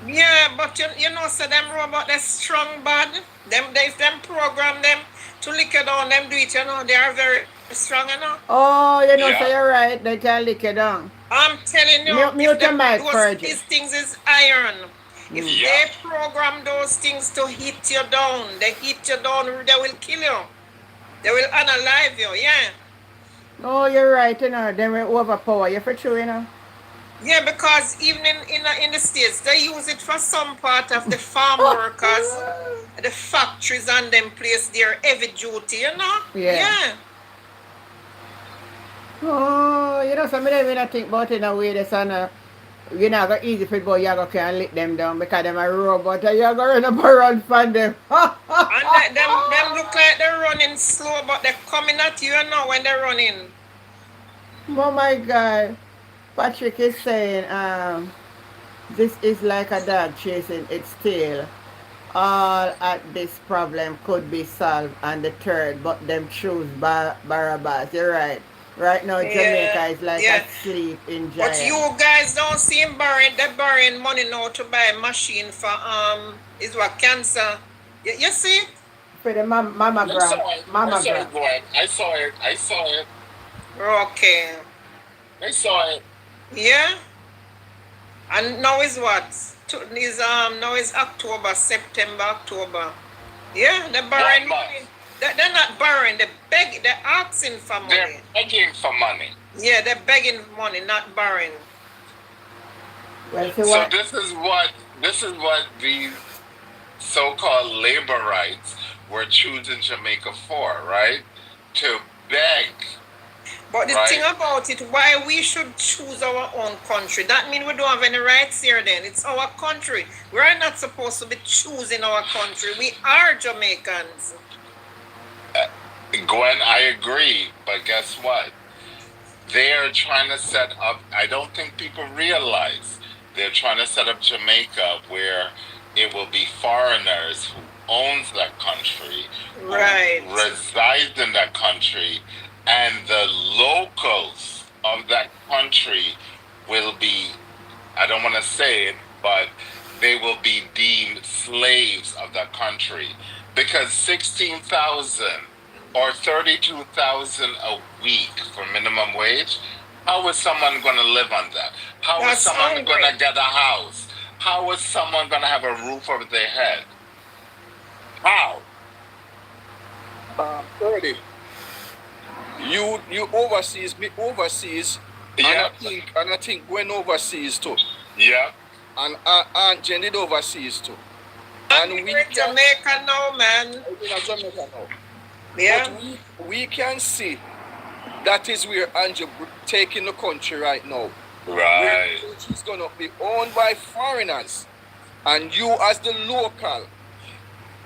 Yeah, but you know, so them robot they're strong bad. Them program them to lick it down, them do it, they are very strong, Oh, so you're right, they can lick it down. I'm telling you, Mute your mic, Fergie. these things is iron. If they program those things to hit you down, they will kill you. They will unalive you, yeah. Oh, you're right, they will overpower you for true, Yeah, because even in the States, they use it for some part of the farm workers, the factories and them place their heavy duty, Yeah. Oh, you know, some of them when I think about it in a way that's on a, you know, go easy for boy, you go can lick them down because them a robot and you go run up and run from them. And them look like they're running slow, but they're coming at you now when they're running. Oh my God. Patrick is saying, this is like a dog chasing its tail. All at this problem could be solved on the third, but them choose Barabbas. You're right. Right now, Jamaica Yeah, is like yeah. asleep in But giant. you guys don't seem borrowing. They're borrowing money now to buy a machine for is what cancer. You see? For the I saw mammogram. it. I saw Mammogram. it, Glenn. I saw it. I saw it. Okay. I saw it. Yeah. And now is what? Now is October, September, October. Yeah, they're borrowing money. They're not borrowing. They're asking for money. They're begging for money. Yeah, they're begging for money, not borrowing. Well, see So what? this is what these so-called labor rights were choosing Jamaica for, right? To beg, But the right? thing about it, why we should choose our own country, that means we don't have any rights here then. It's our country. We're not supposed to be choosing our country. We are Jamaicans. Gwen, I agree, but guess what? They are trying to set up, I don't think people realize, they're trying to set up Jamaica where it will be foreigners who owns that country, Right. who resides in that country, and the locals of that country will be, I don't want to say it, but they will be deemed slaves of that country. Because 16,000 or 32,000 a week for minimum wage, how is someone going to live on that? How is That's someone hungry. going to get a house? How is someone going to have a roof over their head? How? 30. You overseas, me overseas, Yeah. and I think going overseas too. Yeah. And Aunt Jen did overseas too. And we We're can Jamaica now, man. in Jamaica now. Yeah. But we can see that is where Andrew taking the country right now. Right. Where she's gonna be owned by foreigners, and you as the local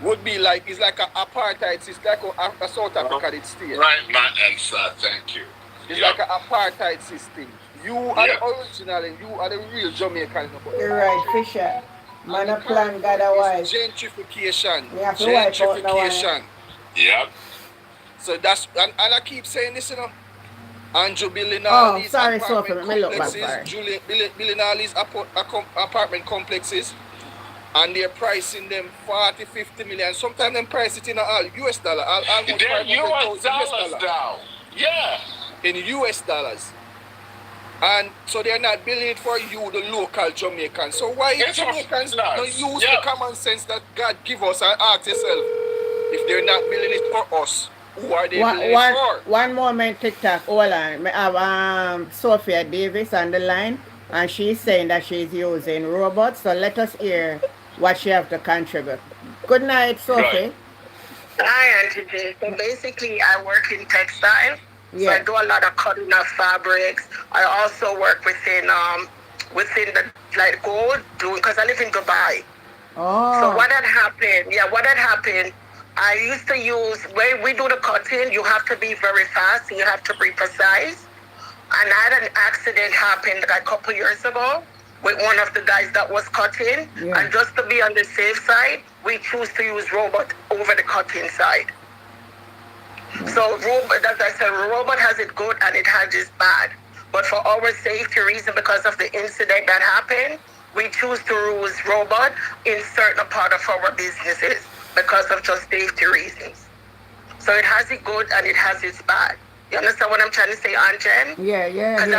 would be like, it's like an apartheid. It's like a South Africa did stay. Right, my answer. Thank you. It's Yep. like an apartheid system. You are Yep. the original and you are the real Jamaican. You're right, Fisher. Man a And the plan, God a wise. gentrification. We have to wipe out the wine. Gentrification. Yep. So that's, and I keep saying this, you know. Andrew building all Oh, these sorry, apartment Sophie. Let me look back, complexes, sorry. building all these apartment complexes, and they're pricing them 40, 50 million. Sometimes them price it in all US dollar, almost They're 500,000 US dollars now. Yeah. in US dollars. And so they're not building it for you, the local Jamaican. So why It's for Jamaicans not foreigners. use Yeah. the common sense that God give us and ask yourself, if they're not building it for us, who are they building it for? One moment, TikTok. Hold on. I have Sophia Davis on the line, and she's saying that she's using robots. So let us hear what she have to contribute. Good night, Sophie. Right. Hi, Auntie J. So basically, I work in textile. So I Yeah. do a lot of cutting of fabrics. I also work within the like gold, doing because I live in Dubai. Oh. So what had happened? Yeah, what had happened? I used to use when we do the cutting. You have to be very fast. And you have to be precise. And I had an accident happen like a couple years ago with one of the guys that was cutting. Yeah. And just to be on the safe side, we choose to use robot over the cutting side. So robot, as I said, robot has it good and it has its bad. But for our safety reason, because of the incident that happened, we choose to use robot in certain part of our businesses because of just safety reasons. So it has it good and it has its bad. You understand what I'm trying to say, Aunt Jen? Yeah, yeah, Because yeah.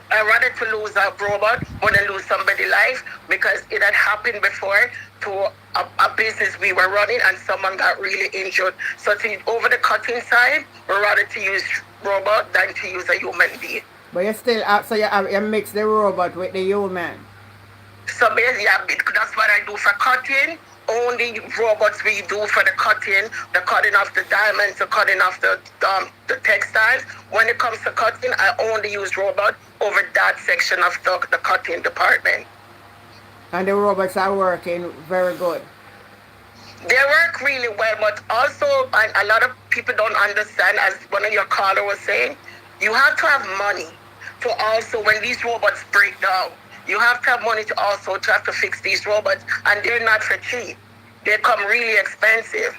I rather to lose a robot more than lose somebody's life, because it had happened before to a business we were running and someone got really injured. So over the cutting side, we rather to use robot than to use a human being. But you still so you mix the robot with the human. So basically, that's what I do for cutting. only robots we do for the cutting of the diamonds, the cutting of the textiles. When it comes to cutting, I only use robot over that section of the cutting department. And the robots are working very good. They work really well, but also a lot of people don't understand, as one of your caller was saying, you have to have money to also, when these robots break down, you have to have money to also try to fix these robots, and they're not for cheap. They come really expensive.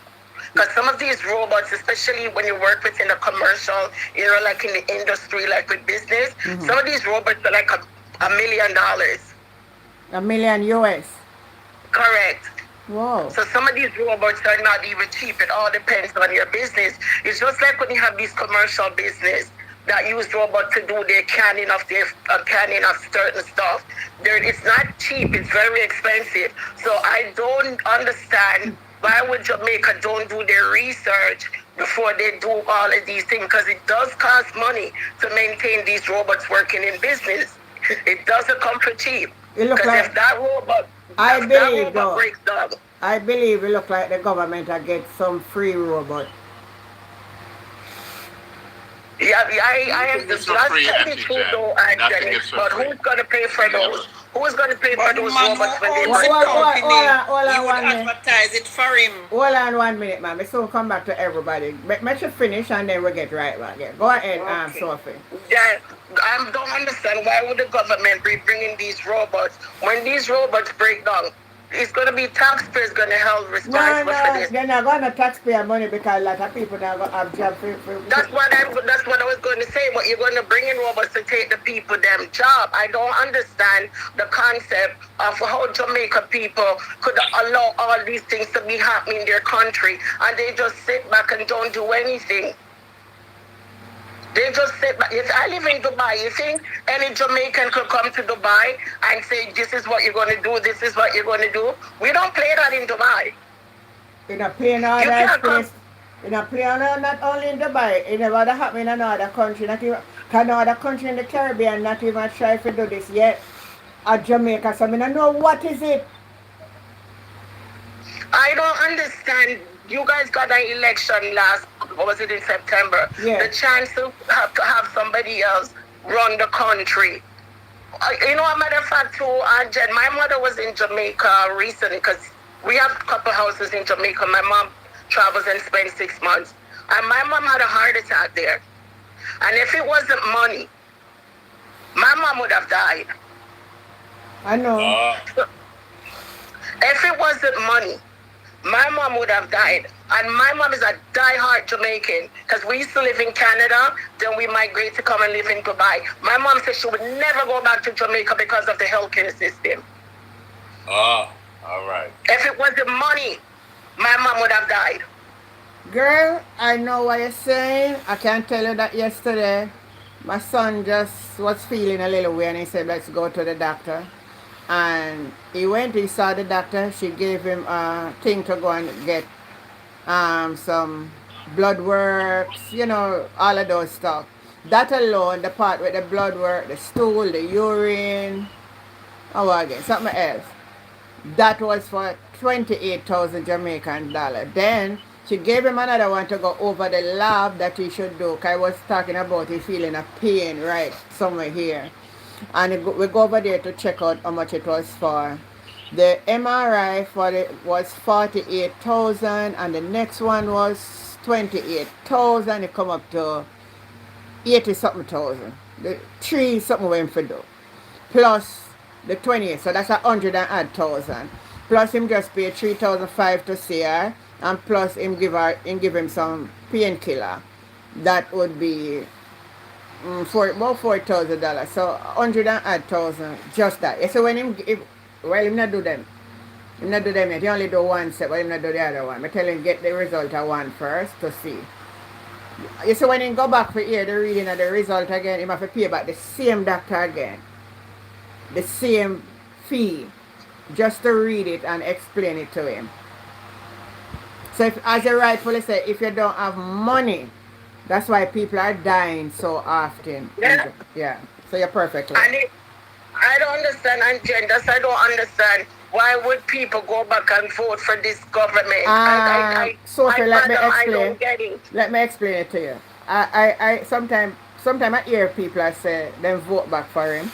Because some of these robots, especially when you work within the commercial, like in the industry, like with business, some of these robots are like $1 million. $1 million US. Correct. Whoa. So some of these robots are not even cheap. It all depends on your business. It's just like when you have these commercial business that use robots to do their canning of certain stuff. It's not cheap. It's very expensive. So I don't understand why would Jamaica don't do their research before they do all of these things, because it does cost money to maintain these robots working in business. It doesn't come for cheap. Because like, if that robot, breaks down, I believe it look like the government will get some free robot. Yeah, I am just telling you true though, Anthony. But who's gonna pay for those? Who's gonna pay for those robots when they break down? You would advertise it for him. Hold on 1 minute, ma'am. We soon come back to everybody. Make you finish and then we'll get right back again. Go ahead, Sophie. Yeah, I don't understand why would the government be bringing these robots when these robots break down. It's going to be taxpayers going to help responsible for this. They're not going to taxpayer money because a lot of people now going to have jobs. That's what I was going to say. But you're going to bring in robots to take the people them job. I don't understand the concept of how Jamaica people could allow all these things to be happening in their country, and they just sit back and don't do anything. They just sit back. If I live in Dubai, you think any Jamaican could come to Dubai and say, this is what you're going to do, this is what you're going to do? We don't play that in Dubai. You're not playing all that place. You're not playing not only in Dubai. It never happen in another country. Not even, another country in the Caribbean not even try to do this yet. At Jamaica, so I don't know what is it. I don't understand. You guys got an election what was it, in September? Yeah. The chance to have somebody else run the country. You know, a matter of fact, too, Jen, my mother was in Jamaica recently because we have a couple houses in Jamaica. My mom travels and spends 6 months. And my mom had a heart attack there. And if it wasn't money, my mom would have died. I know. If it wasn't money, my mom would have died. And my mom is a die-hard Jamaican because we used to live in Canada, then we migrated to come and live in Dubai. My mom said she would never go back to Jamaica because of the healthcare system. All right. If it wasn't money, my mom would have died. Girl, I know what you're saying. I can tell you that yesterday, my son just was feeling a little weird and he said, let's go to the doctor. And he went, he saw the doctor. She gave him a thing to go and get some blood works, you know, all of those stuff. That alone, the part with the blood work, the stool, the urine, again, something else. That was for 28,000 Jamaican dollars. Then she gave him another one to go over the lab that he should do. Cause I was talking about he feeling a pain right somewhere here. And we go over there to check out how much it was for. The MRI was 48,000 and the next one was 28,000. It come up to 80-something thousand. The 3 something went for do. Plus the 28, so that's 100,000. Plus him just pay 3,500 to see her, and plus him give him some painkiller. That would be for about $4,000. So 100,000 just that. So when him not do them. Him not do them yet. He only do one set, but him not do the other one. I tell him get the result of one first to see. You see when him go back for hear the reading of the result again, him have to pay back the same doctor again. The same fee. Just to read it and explain it to him. So if, as you rightfully say, if you don't have money, that's why people are dying so often. Yeah. So you're perfect. I don't understand, and Jen, I don't understand Why would people go back and vote for this government? Sophie, let me I explain. don't get it. Let me explain it to you. I sometimes I hear people I say them vote back for him,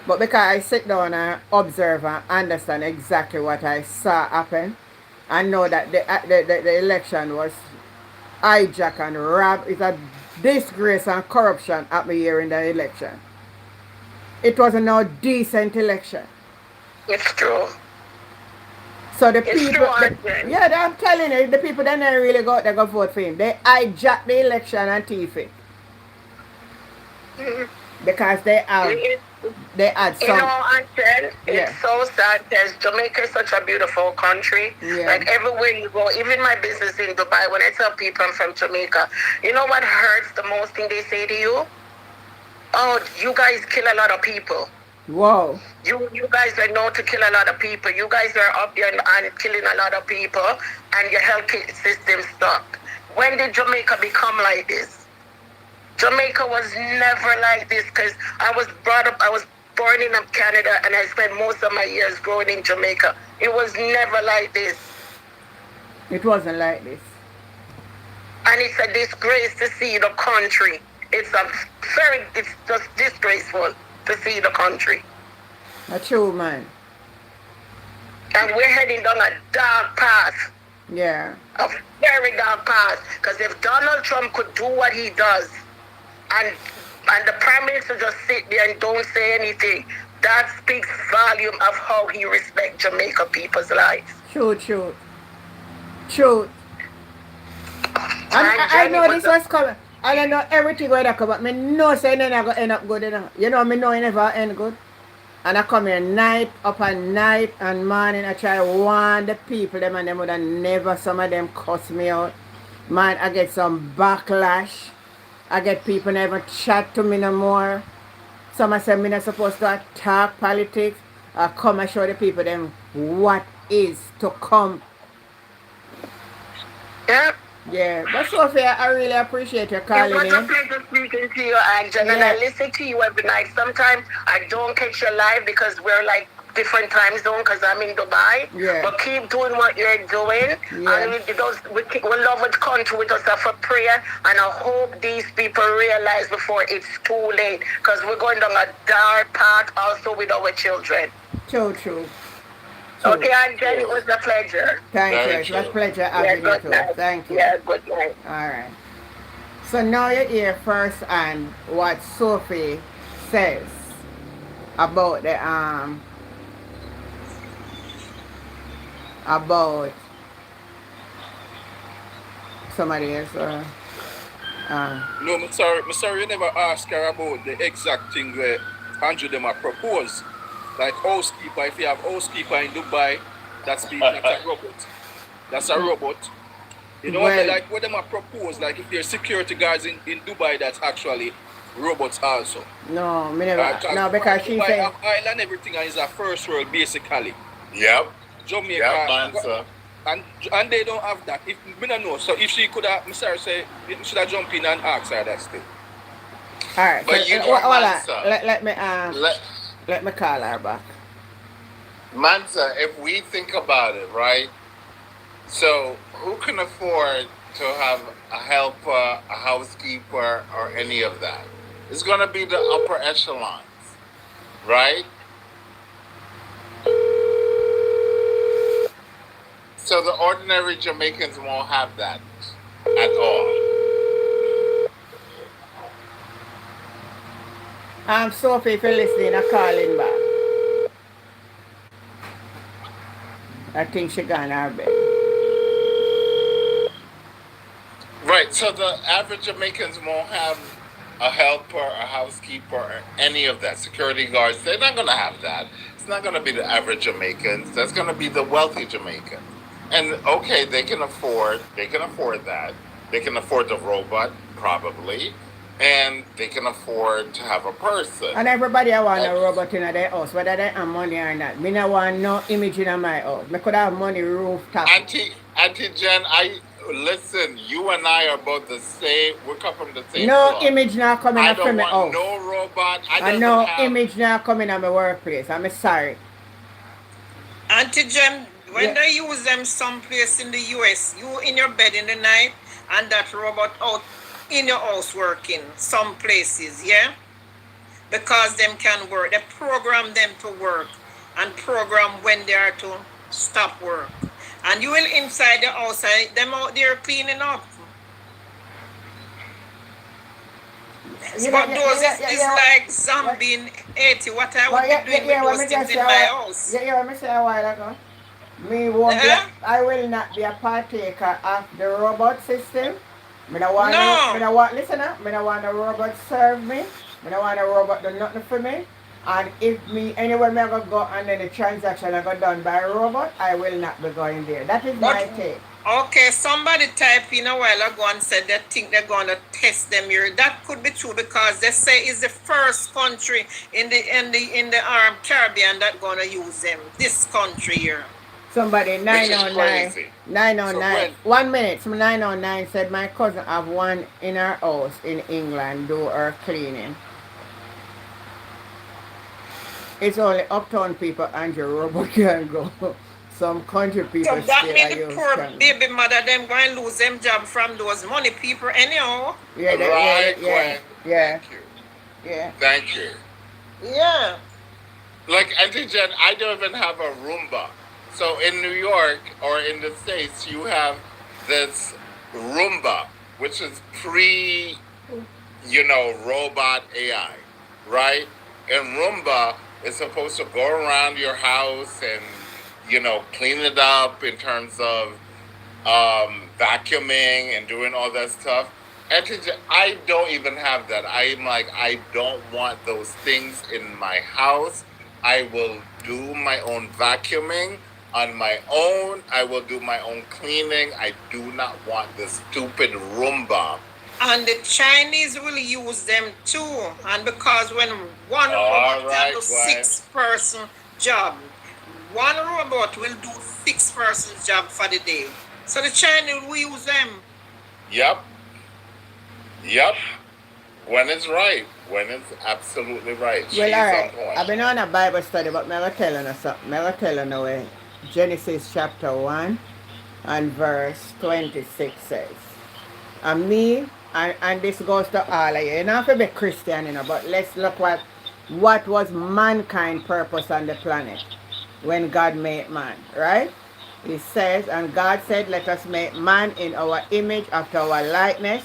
but because I sit down and observe and understand exactly what I saw happen, I know that the election was hijacked and robbed. It's a disgrace and corruption happened here in the election. It was no decent election. It's true. So the It's people, true, Andre. yeah, I'm telling you, the people that never really go out there go vote for him. They hijacked the election and thief it because they had You some. know, Uncle, Yeah. it's so sad because Jamaica is such a beautiful country. Yeah. Like everywhere you go, even my business in Dubai, when I tell people I'm from Jamaica, you know what hurts the most thing they say to you? Oh, you guys kill a lot of people. Whoa. You guys are known to kill a lot of people. You guys are up there and killing a lot of people, and your health system stuck. When did Jamaica become like this? Jamaica was never like this because I was born in Canada, and I spent most of my years growing in Jamaica. It was never like this. It wasn't like this. And it's a disgrace to see the country. It's just disgraceful to see the country. A true man. And we're heading down a dark path. Yeah. A very dark path. Because if Donald Trump could do what he does, and the Prime Minister just sit there and don't say anything, that speaks volume of how he respects Jamaica people's lives. True. I know this was coming. And I know everything going to come, but I know saying it's not going to end up good enough. You know, I know it never end good. And I come here night upon night and morning. I try to warn the people, them and them would have never, some of them cuss me out. Man, I get some backlash. I get people never chat to me no more. Some I say me not supposed to talk politics. I come and show the people them what is to come. Yeah. Yeah, but Sophia, I really appreciate your calling It was a in. pleasure speaking to you, Angela, and I listen to you every night. Sometimes I don't catch your live because we're like different time zone because I'm in Dubai. Yeah. But keep doing what you're doing. Yeah. And we love the country. We just have a prayer, and I hope these people realize before it's too late because we're going down a dark path also with our children. True. Okay, Angela, it was a pleasure. Thank you. Very It was a true. pleasure having you good too. night. Thank you. Yeah, good night. All right. So now you hear first and what Sophie says about the about somebody else. No, I'm sorry you never ask her about the exact thing where Andrew them a propose. Like housekeeper, if you have housekeeper in Dubai, that's a robot. That's a robot. You know, Well- like what them a propose, like if there's security guards in Dubai, that's actually robots also. No, me never. No, because she Dubai said have island everything and is a first world basically. Yep. Jamaica. Yep, man, sir. And they don't have that. If we don't know. So if she could have, Mr. say, you should have jumped in and asked her that still. all right. But So, you know, hold on. Mansa, Let me call her back. Mansa, if we think about it, right? So who can afford to have a helper, a housekeeper, or any of that? It's going to be the upper echelons, right? So the ordinary Jamaicans won't have that at all. Sophie, if you're listening, I'm calling back. I think she gone her bed. Right, so the average Jamaicans won't have a helper, a housekeeper, or any of that. Security guards, they're not going to have that. It's not going to be the average Jamaicans. That's going to be the wealthy Jamaicans. And okay, they can afford that. They can afford the robot, probably. And they can afford to have a person. And everybody I want a robot in their house, whether they have money or not. Me not want no image in my house. I could have money rooftop. Auntie Jen, listen, you and I are both the same. We come from the same No cloth. image now coming I up from don't my want house. no robot. And no image now coming at my workplace. I'm sorry. Auntie Jem, when Yeah. they use them someplace in the US, you in your bed in the night and that robot out in your house working, some places, yeah? Because them can work. They program them to work and program when they are to stop work. And you will inside the house, them out there cleaning up. But those is like zombie in 80. What I would be doing with those things in my house. Yeah, what me say a while ago. Me won't be, I will not be a partaker of the robot system. Me don't want No. me don't want, listen up, me don't want a robot serve me. Me don't want a robot do nothing for me. And if me, anywhere me I go and then the transaction I go done by a robot, I will not be going there. That is my take. Okay, somebody typed in a while ago and said they think they're gonna test them here. That could be true because they say it's the first country in the Caribbean that gonna use them. This country here. Somebody Which is 909 crazy. 909 1 minute, some 909 said my cousin have one in her house in England do her cleaning. It's only uptown people and your robot can go. Some country people So that still means are the use poor can. baby mother them going to lose them job from those money people anyhow. Yeah, Right, yeah, yeah, Gwen. yeah, Thank you. yeah. Thank you. Yeah. Like, Auntie Jen, I don't even have a Roomba. So in New York or in the States, you have this Roomba, which is robot AI, right? And Roomba is supposed to go around your house and, clean it up in terms of vacuuming and doing all that stuff. Auntie Jen, I don't even have that. I'm like, I don't want those things in my house. I will do my own vacuuming on my own. I will do my own cleaning. I do not want this stupid Roomba. And the Chinese will use them too. And because when one All robot right, can do Gwen. 6-person job, one robot will do 6-person's job for the day. So the Chinese will use them. Yep. When it's right. When it's absolutely right. She's Well, all on right. point. I've been on a Bible study, but I'm going to tell you something. I'm going to tell you now, Genesis chapter 1 and verse 26 says, and me, and this goes to all of you. You don't have to be Christian, but let's look at what was mankind's purpose on the planet when God made man, right? It says, and God said, let us make man in our image after our likeness,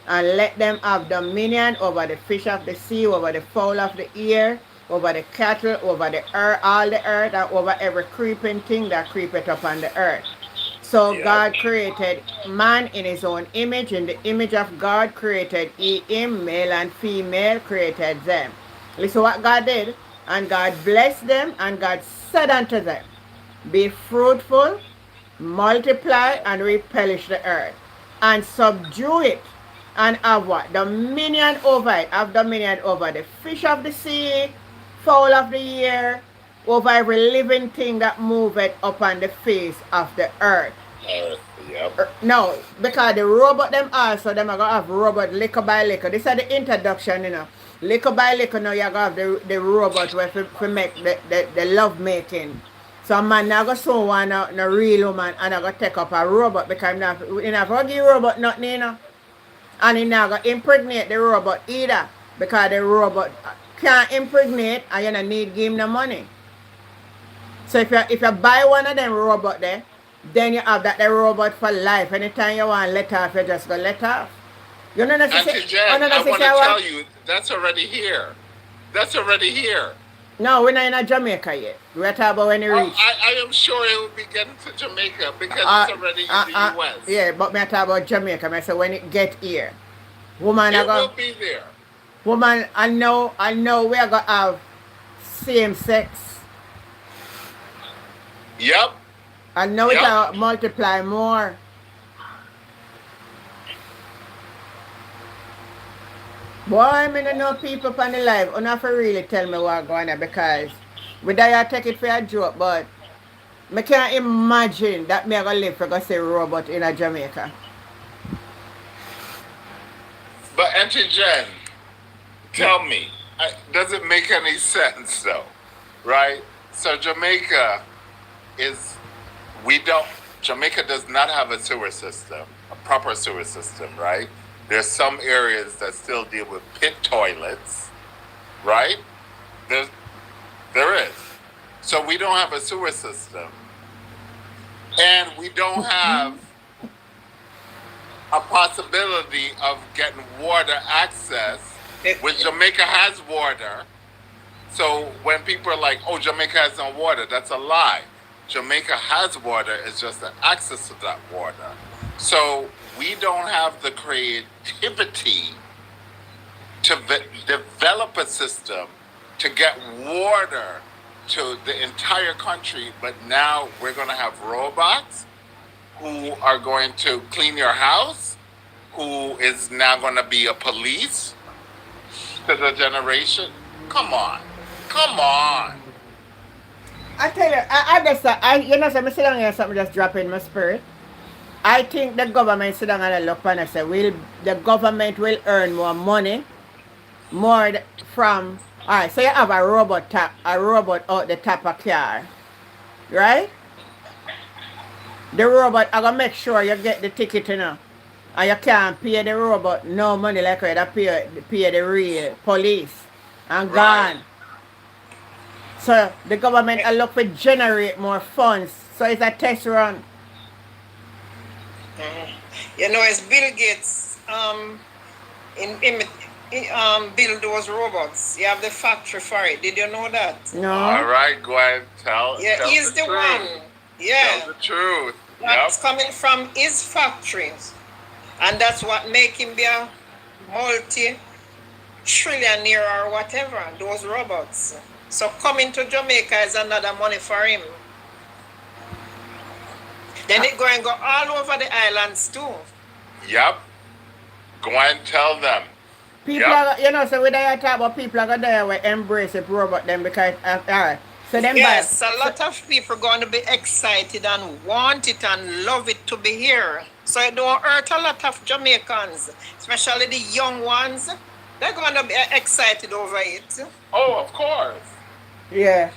and let them have dominion over the fish of the sea, over the fowl of the air, over the cattle, over the earth, all the earth, and over every creeping thing that creepeth upon the earth. So Yeah. God created man in his own image. In the image of God created he him, male and female created them. Listen what God did. And God blessed them, and God said unto them, be fruitful, multiply, and replenish the earth, and subdue it, and have what? Dominion over it. Have dominion over the fish of the sea, fowl of the air, over every living thing that moveth upon the face of the earth. Yep. No, because the robot them also, them are going to have robot liquor by liquor. This is the introduction, Liquor by liquor, now you're going to have the robot where to make the love making. So man now go so one no real woman and I go take up a robot because I'm not going to give robot nothing, And he now go impregnate the robot either because the robot can't impregnate and you don't need to give him the money. So if you buy one of them robot there, then you have the robot for life. Anytime you want to let off, you just go let off. You know what I'm Auntie Jen, I want to tell you, that's already here. That's already here. No, we're not in Jamaica yet. We're talking about when you reach. I am sure it will be getting to Jamaica because it's already in the U.S. Yeah, but me talk about Jamaica. I say when it get here, woman, It will be there. woman, I know we're gonna have same sex. Yep. I know Yep. it will multiply more. Boy, I don't know people on the live. You not for really tell me what's going on because we I take it for a joke, but I can't imagine that me gonna live for go see robot in a Jamaica. But Auntie Jen, tell me, does it make any sense though? Right? So Jamaica is Jamaica does not have a sewer system, a proper sewer system, right? There's some areas that still deal with pit toilets, right? There is. So we don't have a sewer system. And we don't have a possibility of getting water access, which Jamaica has water. So when people are like, oh, Jamaica has no water, that's a lie. Jamaica has water, it's just the access to that water. So we don't have the creativity to develop a system to get water to the entire country, but now we're going to have robots who are going to clean your house, who is now going to be a police to the generation. Come on. I tell you, I just, you know, so I sit down here, something just drop in my spirit. I think the government sit down and look and say, the government will earn more money, from, all right, so you have a robot out the top of car, right? The robot, I'm going to make sure you get the ticket, you know, and you can't pay the robot no money like you pay the real police and gone. So the government will look to generate more funds. So it's a test run. You know, it's Bill Gates build those robots. You have the factory for it. Did you know that? No. All right, go ahead, tell he's the one. Yeah. Tell the truth. That's coming from his factories. And that's what make him be a multi-trillionaire or whatever, those robots. So coming to Jamaica is another money for him. Then it go and go all over the islands too. Yep. Go and tell them. People are, you know, so when they talk about people are going to embrace the robot then because, all right. So them yes, a lot of people going to be excited and want it and love it to be here. So it don't hurt a lot of Jamaicans, especially the young ones. They're going to be excited over it. Oh, of course. Yeah.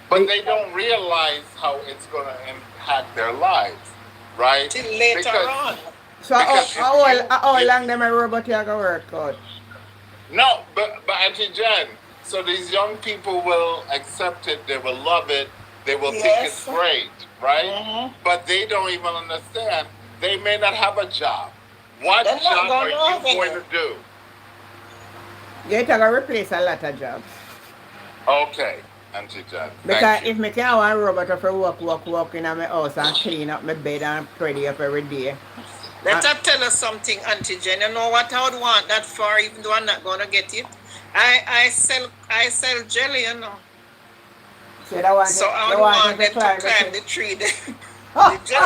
But they don't realize how it's going to impact their lives, right? Till later on. So how long them a robot here going to work out? No, but Auntie Jen, so these young people will accept it, they will love it, they will think it's great, right? Mm-hmm. But they don't even understand. They may not have a job. What job are you going to do? You're going to replace a lot of jobs. Okay, Auntie Jen. Because if me can have one robot to walk in my house and clean up my bed and tidy up every day. Let me tell us something, Auntie Jen. You know what I would want that for, even though I'm not gonna get it. I sell jelly, you know. So I want them to climb the tree. The jelly tree.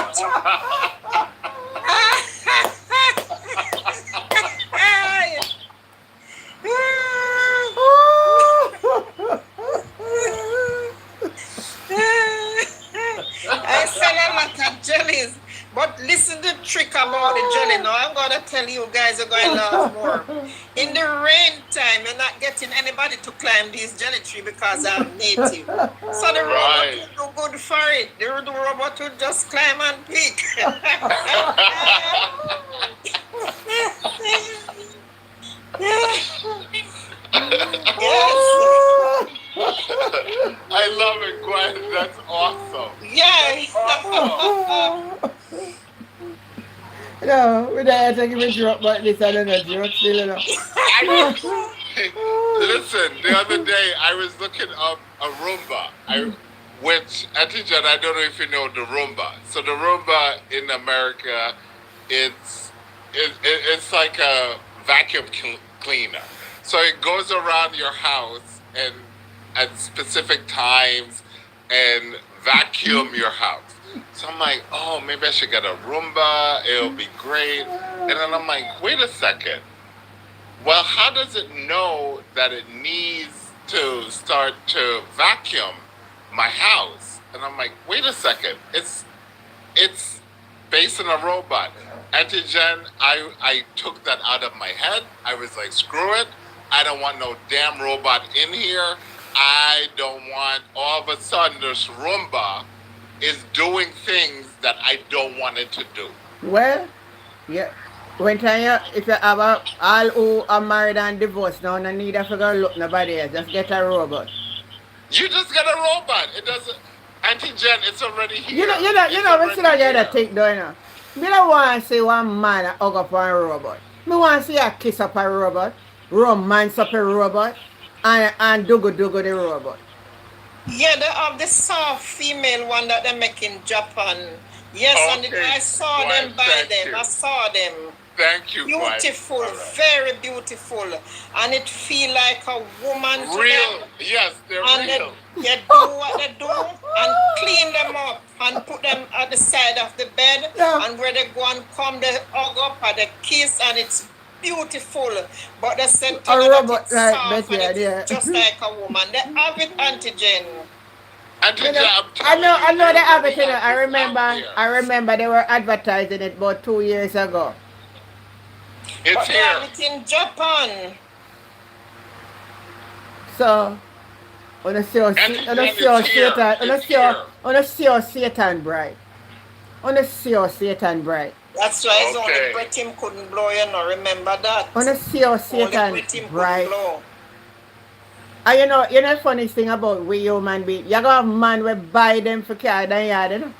I sell a lot of jellies. But listen to the trick about the jelly now. I'm going to tell you guys are going to laugh more. In the rain time, you're not getting anybody to climb this jelly tree because I'm native. So the robot will do good for it. The robot will just climb and pick. I love it, Gwen. That's awesome. Yeah. No, we don't have to give a drop but this and then a drop still enough. Listen, the other day I was looking up a Roomba, which, Auntie Jen, I don't know if you know the Roomba. So the Roomba in America, it's like a vacuum cleaner. So it goes around your house and at specific times and vacuum your house. So I'm like, oh, maybe I should get a Roomba. It'll be great. And then I'm like, wait a second. Well, how does it know that it needs to start to vacuum my house? And I'm like, wait a second. It's based on a robot. Auntie Jen, I took that out of my head. I was like, screw it. I don't want no damn robot in here. I don't want all of a sudden this Roomba is doing things that I don't want it to do. Well, yeah. When time if you have all who are married and divorced now, no need to go look nobody else. Just get a robot. You just get a robot. It doesn't. Auntie Jen, it's already here. You know, we still get a thing doing now. Me don't want to see one man hug up on a robot. Me want to see a kiss up a robot, romance up a robot, and dugu the robot. Yeah, they have the soft female one that they make in Japan. Yes, and I saw them by them. I saw them. Thank you. Beautiful, very beautiful, and it feel like a woman. Real, yes, they're real. They do what they do and clean them up and put them at the side of the bed, and where they go and come, they hug up and they kiss, and it's beautiful. But they said to me that it's soft and it's just like a woman. They have it, Auntie Jen. I know they have it. You know, I remember they were advertising it about 2 years ago. It's here. They have it in Japan. So, on a Satan bright. That's why it's only breath him couldn't blow, you know, remember that. On a Satan bright. And you know the funny thing about we human beings, you got a man will buy them for car than yard, you know?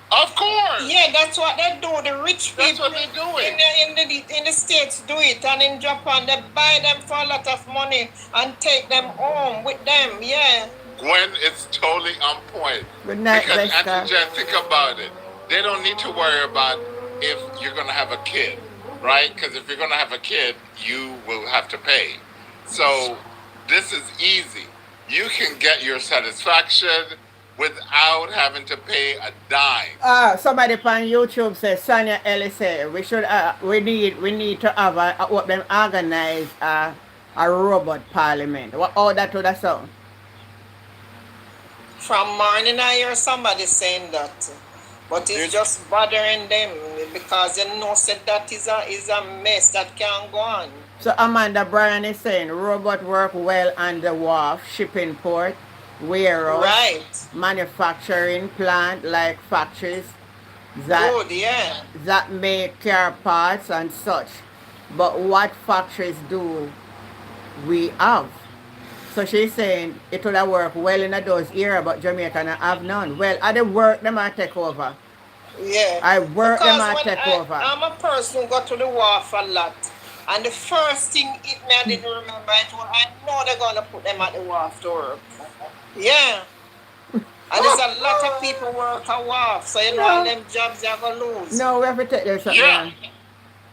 Of course. Yeah, that's what they do. The rich people what they're doing. In the States do it, and in Japan they buy them for a lot of money and take them home with them, yeah. Gwen, it's totally on point. Good night, because Auntie Jen, think about it. They don't need to worry about if you're going to have a kid, right? Because if you're going to have a kid, you will have to pay. So this is easy. You can get your satisfaction without having to pay a dime. Somebody on YouTube says, Sonia Ellis said, we need to have what them organize a robot parliament. How that would that sound? From morning I hear somebody saying that. But it's just bothering them because they know that is a mess that can't go on. So Amanda Bryan is saying robot work well on the wharf, shipping port, warehouse, manufacturing plant like factories that make car parts and such. But what factories do we have? So she's saying it would have worked well in those areas, but Jamaica don't have none. Well, I did work them I take over. Yeah. I work them I take over. I'm a person who got to the wharf a lot. And the first thing I didn't remember it was I know they're gonna put them at the wharf to work. Yeah. And there's a lot of people work at wharf, so you know all them jobs they're gonna lose. No, we have to take this something.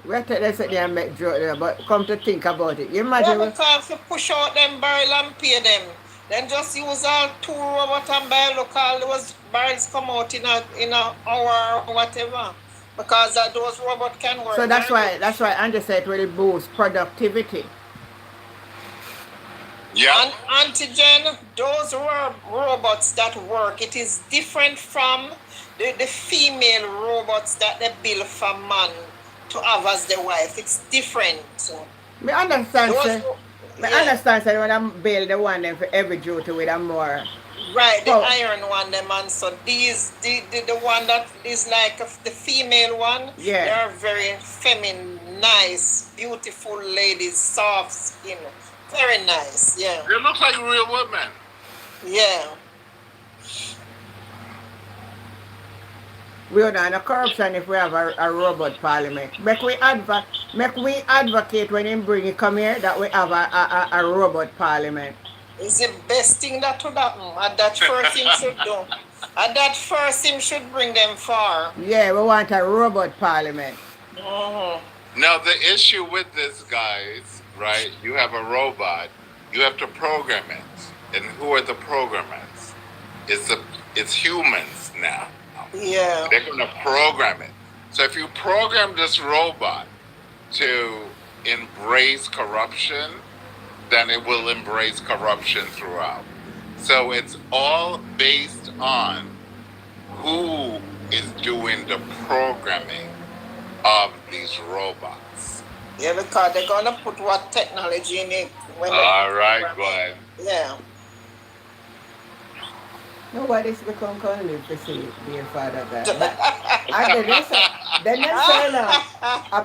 We have to take this something and make joke there, but come to think about it. You imagine because you push out them barrel and pay them. Then just use all 2 robots and buy local those barrels come out in a hour or whatever. Because those robots can work. So that's why Andrew said it will boost productivity. Yeah. And Auntie Jen, those robots that work, it is different from the female robots that they build for man to have as the wife. It's different. I understand, sir, when I build the one then for every duty with a more. Right, the iron one, them, and so these, the one that is like the female one, they are very feminine, nice, beautiful ladies, soft skin, very nice, yeah. They look like real women. Yeah. We don't have corruption if we have a robot parliament. Make we advocate when him bring it come here that we have a robot parliament. It's the best thing that would happen. And that first thing should do. And that first thing should bring them far. Yeah, we want a robot parliament. Now the issue with this, guys, right? You have a robot. You have to program it. And who are the programmers? It's humans now. Yeah. They're going to program it. So if you program this robot to embrace corruption, then it will embrace corruption throughout. So it's all based on who is doing the programming of these robots. Yeah, because they're going to put what technology in it. All right, go ahead. Yeah. Nobody's become can live to see their father God. But I didn't say, then they say now,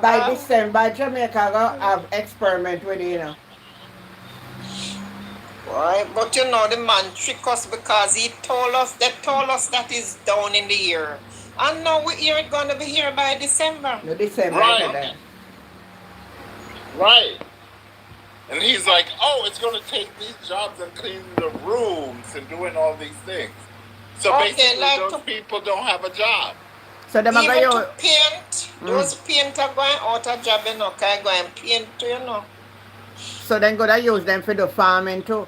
by December, Jamaica go have experiment with it, you know. Right, but you know the man trick us because they told us that is down in the year. And now we hear it gonna be here by December. No, December, Right. Right. And he's like, oh, it's going to take these jobs and cleaning the rooms and doing all these things. So Okay, basically, like those people don't have a job. So them are Even going to paint, those painter going out of job, you know, can go and paint, you know. so then gonna use them for the farming too.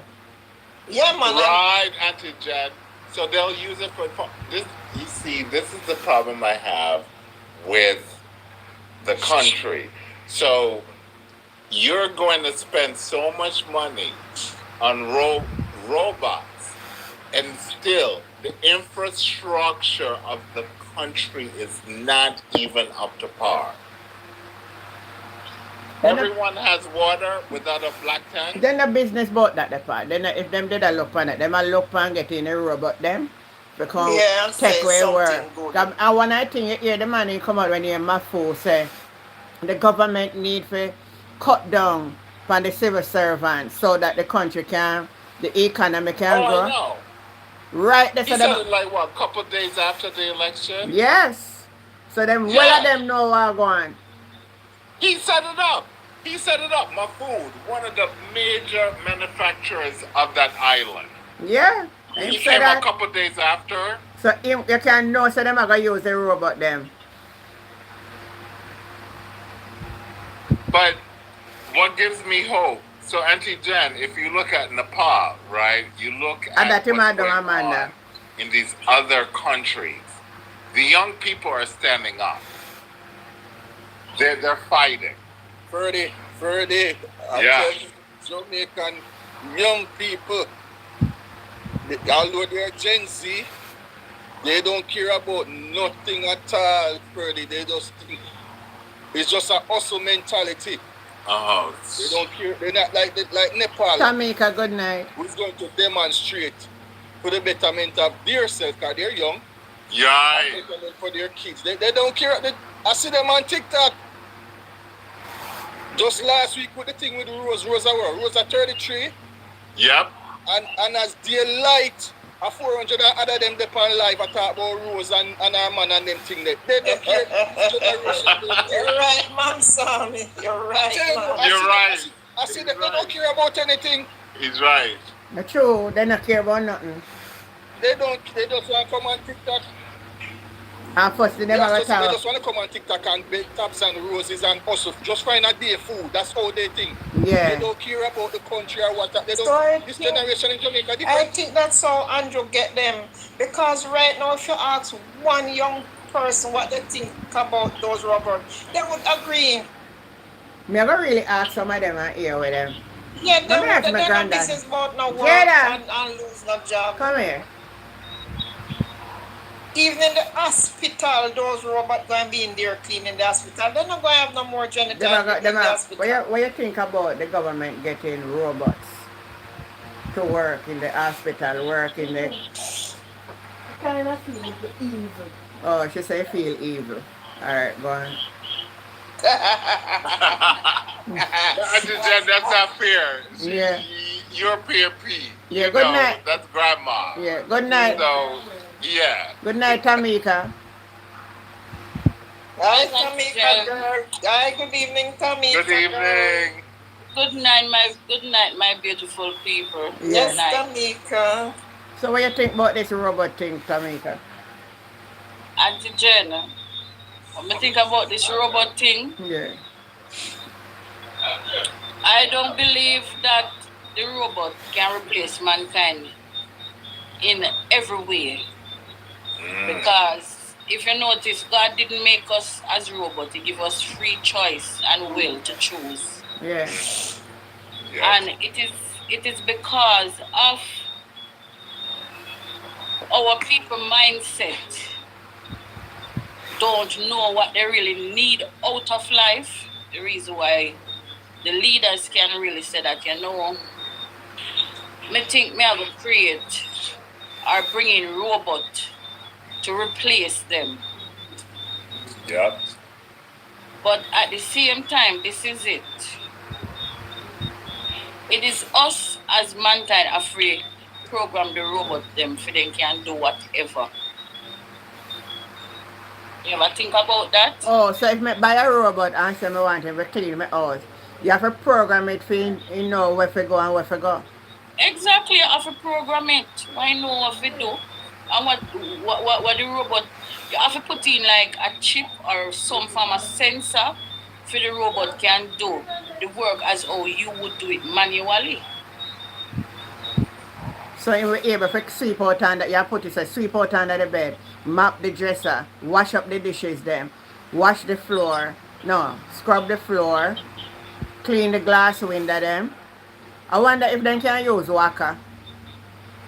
Yeah, man. Right, Auntie Jen. So they'll use it for this. You see, this is the problem I have with the country. So you're going to spend so much money on robots, and still the infrastructure of the country is not even up to par. Everyone has water without a black tank. Then the business bought that the part. Then if them did a look on it, them a look on getting a robot them. Because Yeah, take say away work. something good. And one I think you hear the money come out when you hear my fool say the government need to cut down on the civil servants so that the country can, the economy can Oh, grow. I know. Right? They He said said them, it like what, a couple days after the election? yes. So them well Yeah. of them know what going. He set it up. He set it up. Mahfoud, one of the major manufacturers of that island. Yeah. And He he said came a that. couple days after. So you can know so them are gonna use the robot them. But what gives me hope? So, Auntie Jen, if you look at Nepal, right? You look And at that him what's I do going Amanda. on in these other countries. The young people are standing up. They're fighting. Ferdy, I Yeah. tell you, Jamaican young people, although they're Gen Z, they don't care about nothing at all, Ferdy. They just think it's just a hustle mentality. Oh, They don't care. They're not like Nepal, Tamika, good night. who's going to demonstrate for the betterment of their self, because they're young, yeah. betterment for their kids. They don't care. I see them on TikTok. Just last week with the thing with Rosa 33, Yep. and as they light, a 400 other them they on live, I talk about Rose and her man and them thing. They don't care. You're right, man, Sammy. You're right, man. You're right. I see that they don't care about anything. He's right. The true, they not care about nothing. They just want to come on TikTok. And first they never They talk. just want to come on TikTok and bake taps and roses and hustle. Just find a day food. That's how they think. Yeah. They don't care about the country or what. They So I don't. This think- generation in Jamaica I different. think that's how Andrew get them. Because right now, if you ask one young person what they think about those robots, they would agree. Me I go really ask some of them and hear with them. Yeah, Let me ask my they're not granddad. business about no work Jada. and lose no job. Come here. Even in the hospital, those robots going to be in there cleaning the hospital. They're not going to have no more janitor in the hospital. What you think about the government getting robots to work in the hospital, work in the... Kind of feel evil. Oh, she say feel evil. Alright, go on. Auntie Jen, that's not fair. Yeah. You're PMP. Yeah, You good know, night. That's grandma. Yeah, good night. So, yeah. Good night, Tamika. Hi, Tamika girl. Hi, good evening, Tamika. Good evening. Good night, my beautiful people. Yes, Good night. Tamika. So what you think about this robot thing, Tamika? Auntie Jen, what I think about this robot thing, Yeah. I don't believe that the robot can replace mankind in every way. Because if you notice, God didn't make us as robots. He gave us free choice and will to choose. Yeah. And it is because of our people mindset don't know what they really need out of life. The reason why the leaders can really say that, I think me I will create are bringing robot to replace them. Yep. But at the same time, this is it. It is us as mankind afraid program the robot them for they can do whatever. You ever think about that? Oh, so if me buy a robot and say me want it to clean my house, you have to program it for you know where to go and where to go. Exactly, you have to program it. I know what we do. And what the robot, you have to put in like a chip or some form of sensor for the robot can do the work as how you would do it manually. So you were able to sweep out under, you put it, say, sweep out under the bed, mop the dresser, wash up the dishes them, wash the floor, no, scrub the floor, clean the glass window them. I wonder if they can use Waka.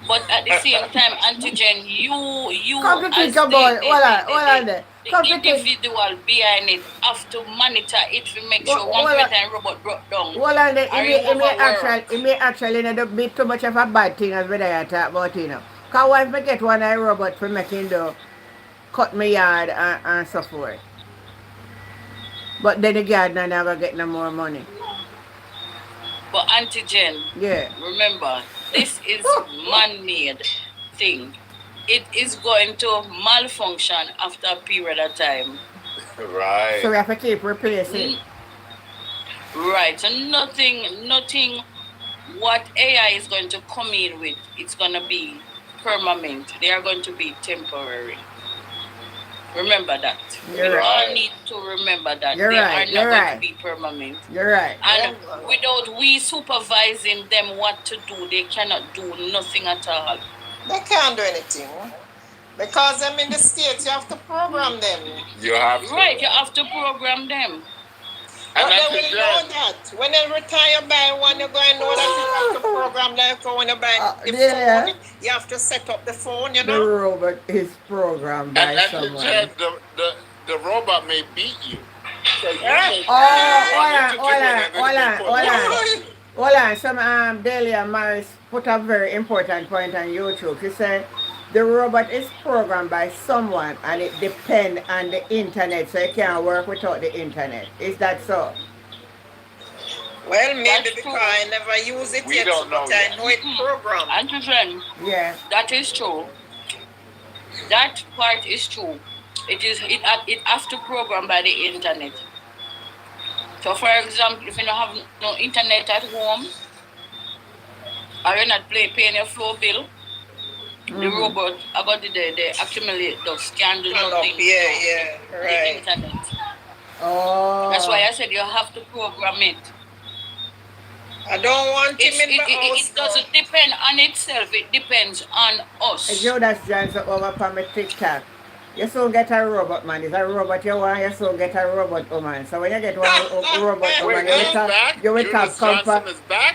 But at the same time, Antigen, you Come to as think about it. Hold on there. Come the to think. individual behind it have to monitor it to make sure Well, one well, time robot broke down. Hold on there. Or you It may actually not be too much of a bad thing as we there talk about, you know. Because once we get one of robot for making the cut my yard and so forth. But then the gardener never get no more money. But Antigen, Yeah. remember, this is man-made thing. It is going to malfunction after a period of time. Right. So we have to keep replacing. Right. So nothing what AI is going to come in with, it's gonna be permanent. They are going to be temporary. Remember that. You're we right. all need to remember that. You're they right, are you're not going right. to be permanent. You're right. And without we supervising them what to do, they cannot do nothing at all. They can't do anything. Because them in the States, you have to program them. You have to. Right, you have to program them. But And they will know that. When they retire by one, you're going to know that you have to program like when you buy the yeah. phone. You have to set up the phone, you The know. robot is programmed by And someone. the robot may beat you. So you may- Hold on. Some Delia Morris put a very important point on YouTube. She said the robot is programmed by someone and it depends on the internet, so it can't work without the internet. Is that so? Well, maybe because I never use it We yet, don't know but I yet. know it programmed. Antigen, Yeah. that is true. That part is true. It has to program by the internet. So for example, if you don't have no internet at home, or you're not paying your floor bill, the robot about the accumulate those can do nothing. Yeah, The right. internet. Oh. That's why I said you have to program it. I don't want him in my house. It doesn't depend on itself, it depends on us. You that's Johnson over from my TikTok. You soon get a robot, man. It's a robot you want, you soon get a robot woman. So when you get one robot woman, you will tap come for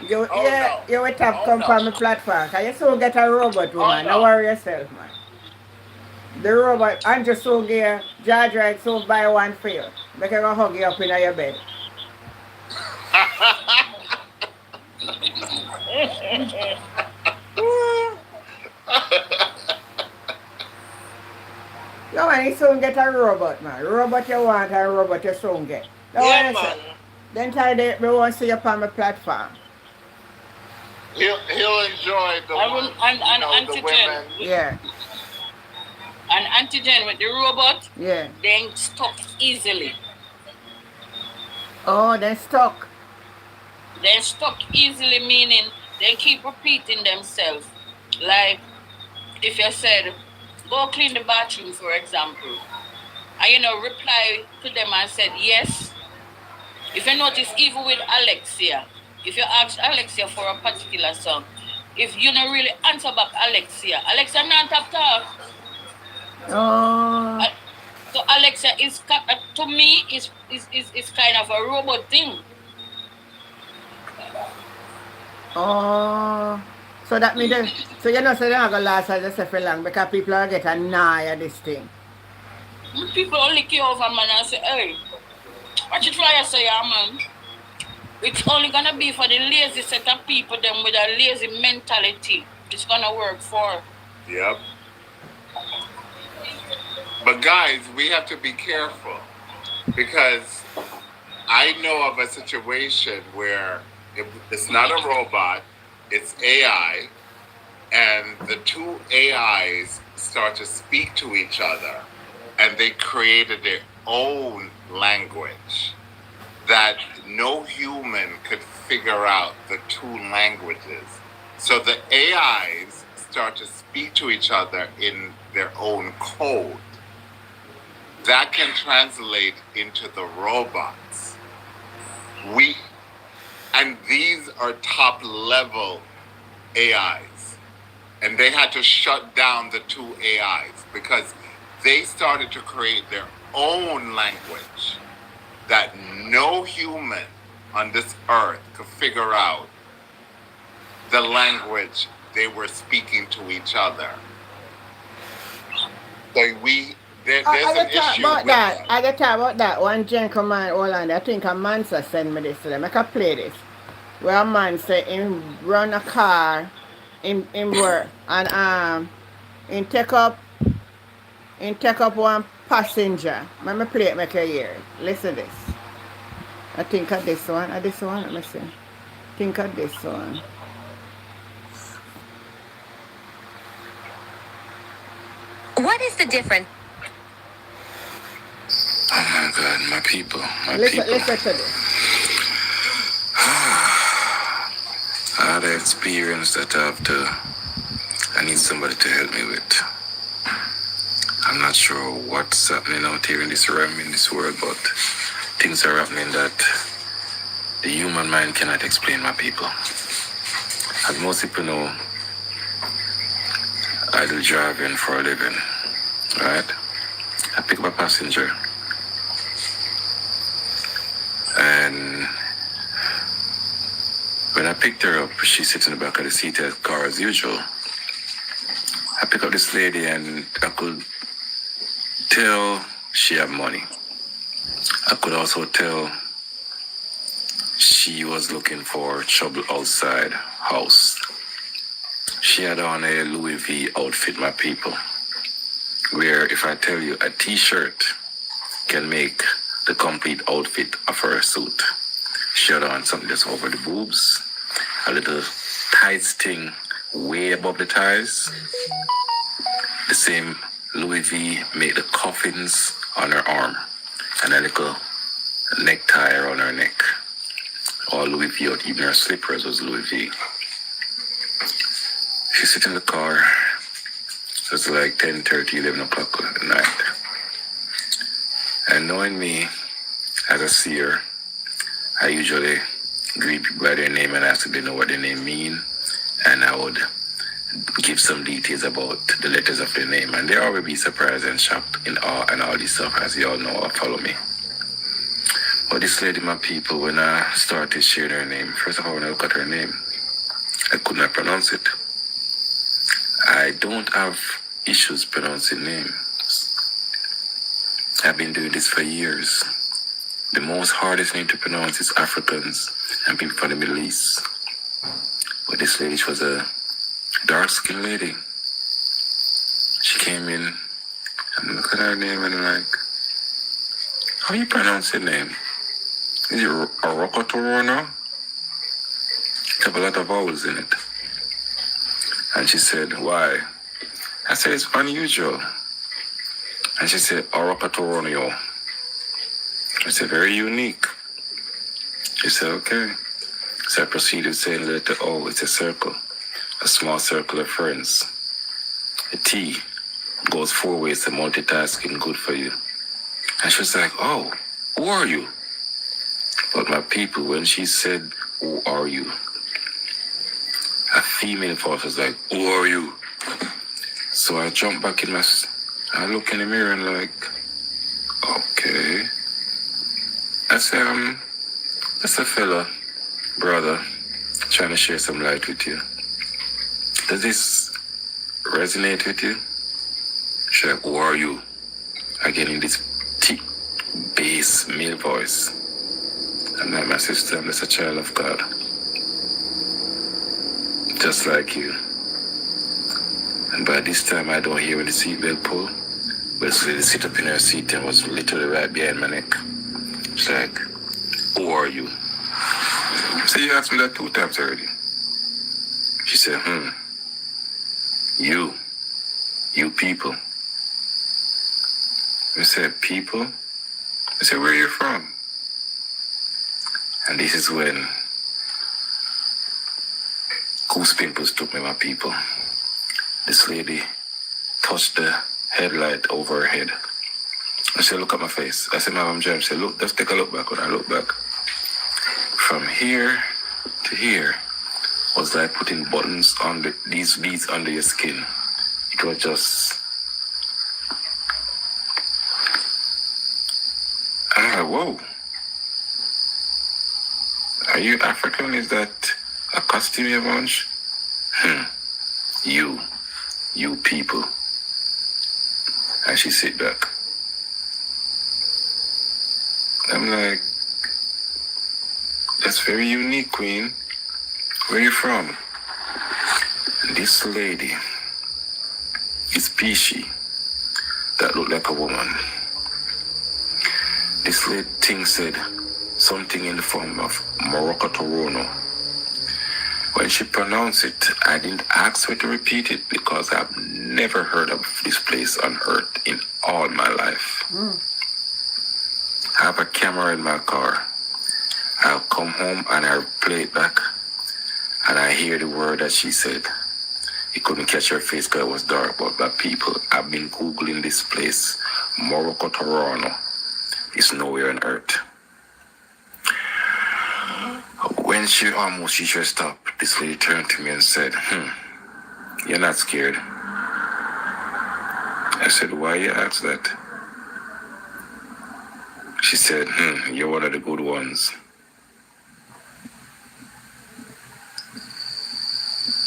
you will tap come for my platform. Cause you soon get a robot woman. Don't worry yourself, man. The robot Andrew soon get George right soon buy one for you. Make you go hug you up in your bed. No man, you soon get a robot, man. Robot you want and robot you soon get. Don't Yeah, worry man. yourself. Then tell them we won't see you on my platform. He'll enjoy the ones, and the Antigen. women. Yeah. And Antigen with the robot, Yeah. they stuck easily. Oh, they're stuck. They stuck easily, meaning they keep repeating themselves. Like if you said, go clean the bathroom, for example, and reply to them and said yes. If you notice, even with Alexia, if you ask Alexia for a particular song, if you don't really answer back Alexia not talk. Oh. So Alexia is to me is kind of a robot thing. Oh. So that means so you know so they're not gonna last as I for long because people are getting annoyed at this thing. People only key over man and say, hey, what you try to say, man? It's only gonna be for the lazy set of people them with a lazy mentality. It's gonna work for. Yep. But guys, we have to be careful because I know of a situation where it's not a robot, it's AI, and the two AIs start to speak to each other, and they created their own language that no human could figure out the two languages. So the AIs start to speak to each other in their own code. That can translate into the robots. And these are top level AIs. And they had to shut down the two AIs because they started to create their own language that no human on this earth could figure out the language they were speaking to each other. So there's an issue about with that. I got to talk about that. One gentleman, hold on, I think a man sent me this to them. I can play this. Where a man say him run a car in work and he take up one passenger. Let me play it, make you hear it. Listen to this. I think of this one. Let me see. Think of this one. What is the difference? Oh my God, my people. Listen to this. I had an experience that I need somebody to help me with. I'm not sure what's happening out here in this realm, in this world, but things are happening that the human mind cannot explain, my people. As most people know, I do driving for a living, right? I pick up a passenger. And when I picked her up, she sits in the back of the seat of the car as usual. I pick up this lady and I could tell she had money. I could also tell she was looking for trouble outside house. She had on a Louis V outfit, my people, where if I tell you a t-shirt can make the complete outfit of her suit. She had on something that's over the boobs, a little tights thing way above the thighs. The same Louis V made the coffins on her arm and a little necktie around her neck. All Louis V out, even her slippers was Louis V. She sit in the car. It was like 10:30, 11 o'clock at night. And knowing me, as I see her, I usually greet people by their name and ask if they know what their name mean. And I would give some details about the letters of their name. And they always be surprised and shocked in all this stuff, as you all know or follow me. But this lady, my people, when I started sharing her name, first of all, when I look at her name, I could not pronounce it. I don't have issues pronouncing names. I've been doing this for years. The most hardest name to pronounce is Africans and people from the Middle East. But this lady, she was a dark-skinned lady. She came in and looked at her name and like, how you pronounce your name? Is it Arokotorono? It have a lot of vowels in it. And she said, why? I said, it's unusual. And she said, Arokotorono. I said, very unique. She said, okay. So I proceeded saying the letter O, it's a circle, a small circle of friends. A T goes 4 ways to multitasking, good for you. And she was like, oh, who are you? But my people, when she said, who are you? A female voice was like, who are you? So I jumped back in I look in the mirror and like, okay. I said, that's a fella, brother, trying to share some light with you. Does this resonate with you? She's like, who are you? Again in this thick, bass, male voice. I'm not my sister, I'm just a child of God. Just like you. And by this time, I don't hear when the seatbelt pull. But the lady sit up in her seat and was literally right behind my neck. She's like, who are you? I said, you asked me that 2 times already. She said, you people. I said, people? I said, where are you from? And this is when Goose Pimples took me, my people. This lady touched the headlight over her head. I said, look at my face. I said, Madam James, she said, look, let's take a look back. When I look back, from here to here was like putting buttons on these beads under your skin. It was just... I'm like, whoa. Are you African? Is that a costume you bunch? You people. And she sit back. I'm like, that's very unique, Queen. Where are you from? And this lady is Pishi, that looked like a woman. This lady thing said something in the form of Morocco Torono. When she pronounced it, I didn't ask her to repeat it because I've never heard of this place on earth in all my life. I have a camera in my car. I'll come home and I'll play it back. And I hear the word that she said. You couldn't catch her face because it was dark, but by people, I've been Googling this place. Morocco Toronto. It's nowhere on earth. When she almost reached her stop, this lady turned to me and said, you're not scared? I said, why you ask that? She said, you're one of the good ones.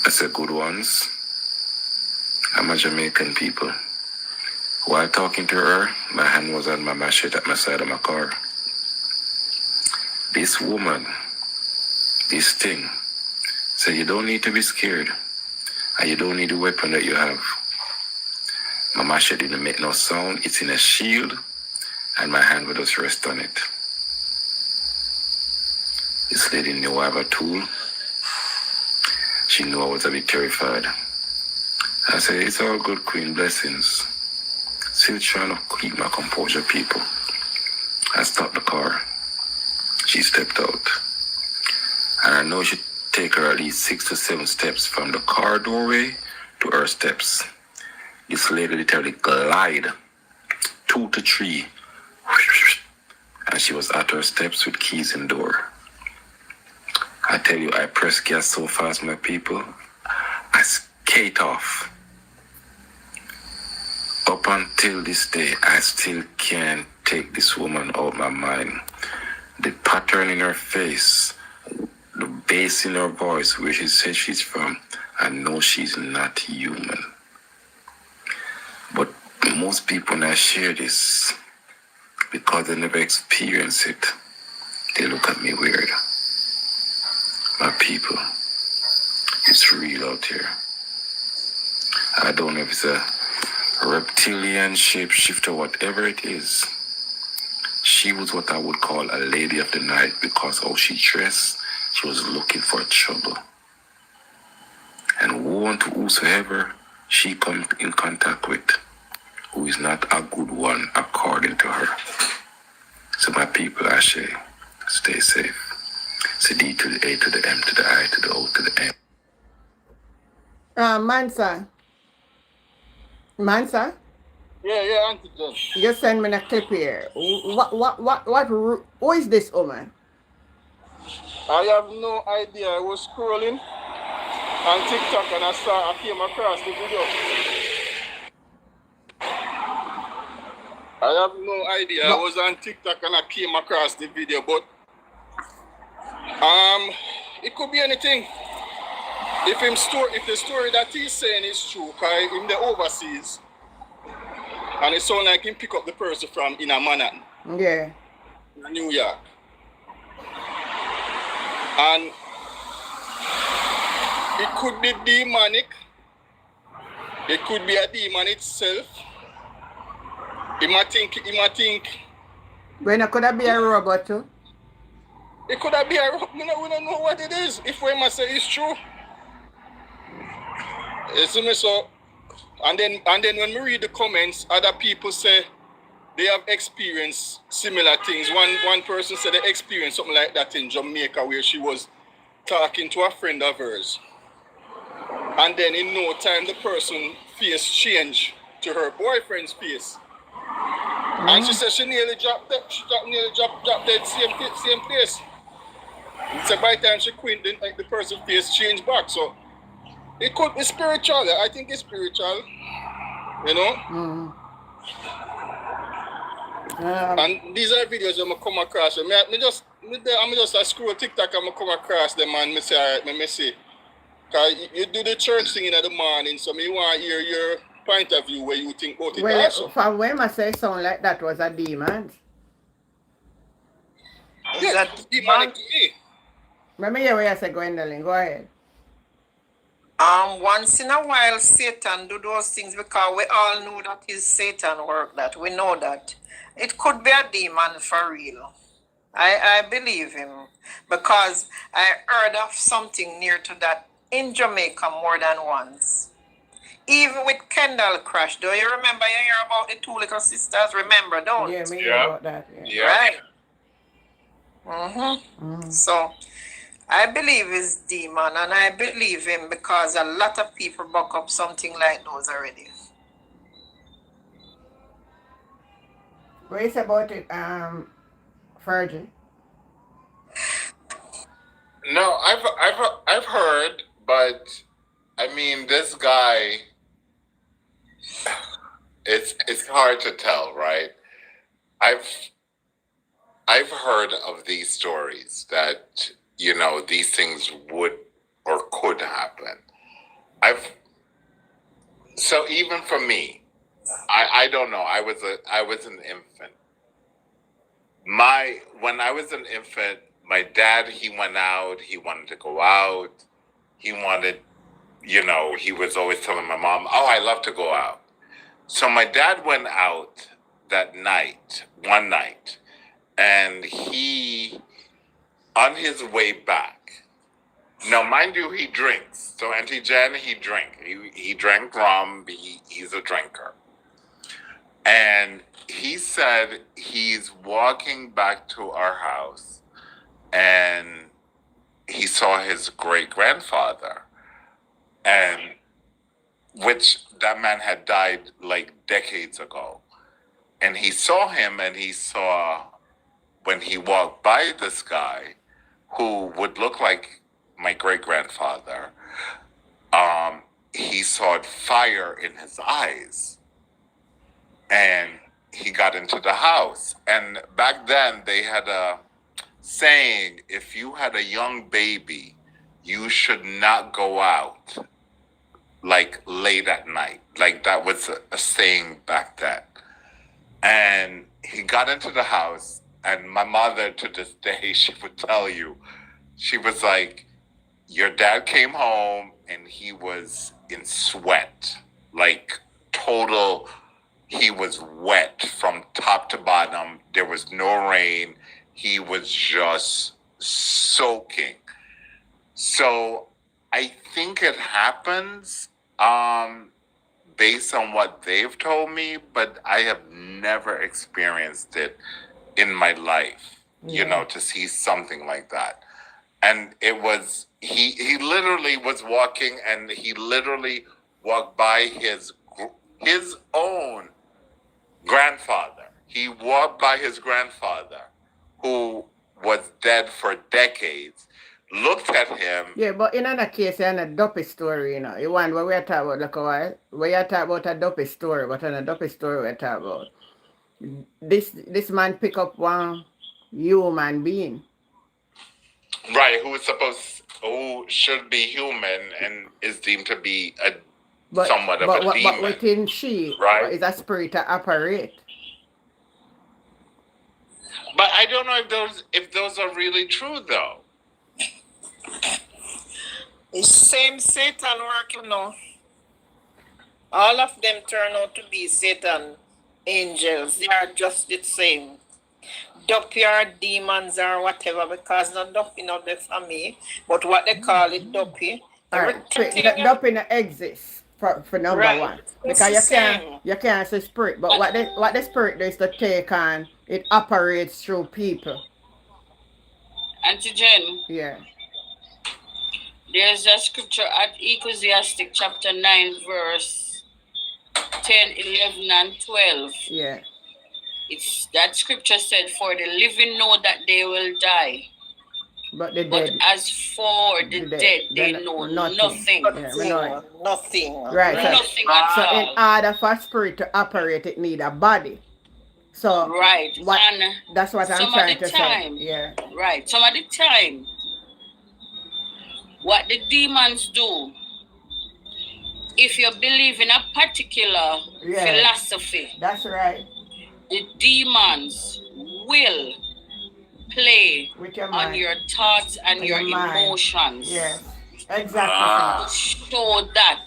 I said, good ones? I'm a Jamaican people. While talking to her, my hand was on my machete at my side of my car. This woman, this thing, said you don't need to be scared. And you don't need the weapon that you have. My machete didn't make no sound. It's in a shield. And my hand would just rest on it. This lady knew I have a tool. She knew I was a bit terrified. I said, it's all good, Queen, blessings. Still trying to keep my composure, people. I stopped the car. She stepped out. And I know it should take her at least 6 to 7 steps from the car doorway to her steps. This lady literally glide 2 to 3. And she was at her steps with keys in the door. I tell you, I press gas so fast, my people, I skate off. Up until this day, I still can't take this woman out of my mind. The pattern in her face, the bass in her voice, where she says she's from, I know she's not human. But most people when I share this, because they never experience it, they look at me weird. My people, it's real out here. I don't know if it's a reptilian shapeshifter, whatever it is. She was what I would call a lady of the night because how she dressed, she was looking for trouble. And woe unto whosoever she come in contact with, who is not a good one according to her. So my people, I say, stay safe. It's D to the A to the M to the I to the O to the M. Mansa. Mansa? Yeah, Auntie John. You send me a clip here. Who is this woman? I have no idea. I was scrolling on TikTok and I came across the video. I have no idea. I was on TikTok and I came across the video, but it could be anything. If the story that he's saying is true, because in the overseas, and it sounds like him pick up the person from in a Manhattan. Yeah. In New York. And it could be demonic. It could be a demon itself. He might think. When it could have be a robot too. It could have been a robot. We don't know what it is. If we must say it's true. You see me, so, and then when we read the comments, other people say they have experienced similar things. One person said they experienced something like that in Jamaica, where she was talking to a friend of hers, and then in no time the person face changed to her boyfriend's face, and she said she nearly dropped dead. She nearly dropped dead same place. And so by the time she quit, the person face changed back. So it could be spiritual. I think it's spiritual. You know. And these are videos I'm come across. I'm just a scroll TikTok. I'm come across them and me say, alright, me see. Cause you do the church thing in the morning, so me want to hear your point of view where you think about it also. For when I say sound like that was a demon. Yeah, that's demonic to me. Let me hear what you say, Gwendolyn. Go ahead. Once in a while, Satan do those things because we all know that his Satan work. That we know that it could be a demon for real. I believe him because I heard of something near to that in Jamaica more than once. Even with Kendall crash, do you remember? You hear about the two little sisters? Remember, don't? Yeah, me hear about that. Yeah. Right. So I believe it's demon, and I believe him because a lot of people buck up something like those already. What is about it, Virgin? No, I've heard, but I mean, this guy, it's hard to tell, right? I've heard of these stories that, you know, these things would or could happen. So even for me, I don't know. I was an infant. When I was an infant, my dad, he went out, he wanted to go out. He wanted, you know, he was always telling my mom, oh, I love to go out. So my dad went out that night, one night, and he, on his way back, now mind you, he drinks. So Auntie Jen, he drank. He drank rum. He's a drinker. And he said he's walking back to our house and he saw his great-grandfather, and which that man had died like decades ago. And he saw him, and he saw when he walked by this guy who would look like my great-grandfather, he saw fire in his eyes. And he got into the house. And back then they had a saying, if you had a young baby, you should not go out like late at night. Like that was a saying back then. And he got into the house, and my mother to this day, she would tell you, she was like, your dad came home and he was in sweat, like total, he was wet from top to bottom. There was no rain. He was just soaking. So I think it happens based on what they've told me, but I have never experienced it in my life, you know, to see something like that. And it was, he literally was walking, and he literally walked by his own grandfather. He walked by his grandfather, who was dead for decades, looked at him. Yeah, but in another case, in a dopey story, you know. You want what we are talking about, like a while. We are talking about a dopey story, but in a dopey story we're talking about. This man pick up one human being. Right, who should be human and is deemed to be somewhat of a demon. But within she, right, is a spirit to operate. But I don't know if those are really true, though. It's same Satan work, you know. All of them turn out to be Satan angels. They are just the same. Duppy or demons or whatever, because not Duppy not the family, but what they call it Duppy. All right. So Duppy not exists for number Right. one. It's Because the you can't say spirit. But what the spirit does to take on, it operates through people. Auntie Jen, Yeah. there's a scripture at Ecclesiastic chapter 9, verse 10, 11, and 12. Yeah. It's that scripture said, "For the living know that they will die, But the but dead. as for the dead, they know nothing." Yeah, we know it. Nothing. Right. Nothing So, at so in all. order for spirit to operate, it need a body. So Right. And that's what I'm some of trying the to time, say. Yeah. right, some of the time, what the demons do, if you believe in a particular Yeah. philosophy, That's right. the demons will play With your on mind. your thoughts and On your your mind. emotions. Yes. Exactly. To show that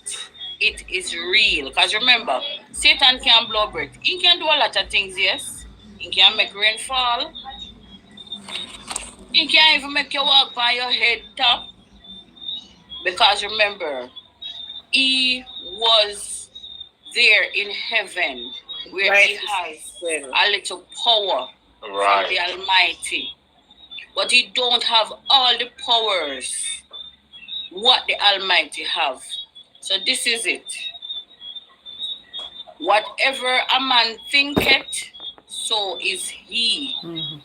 it is real. Because remember, Satan can blow breath. He can do a lot of things, yes. He can make rain fall. He can even make you walk by your head top. Because remember, he was there in heaven where Right. he has a little power from Right. the Almighty. But he don't have all the powers what the Almighty have. So this is it. Whatever a man thinketh, so is he. Mhm.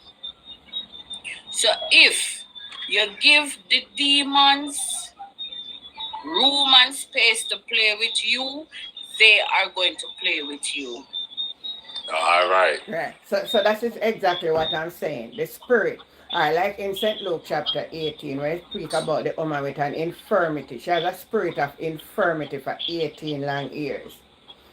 So if you give the demons room and space to play with you, they are going to play with you. All right. Right. So that is exactly what I'm saying. The spirit. I like in St. Luke chapter 18, where it speaks about the woman with an infirmity. She has a spirit of infirmity for 18 long years.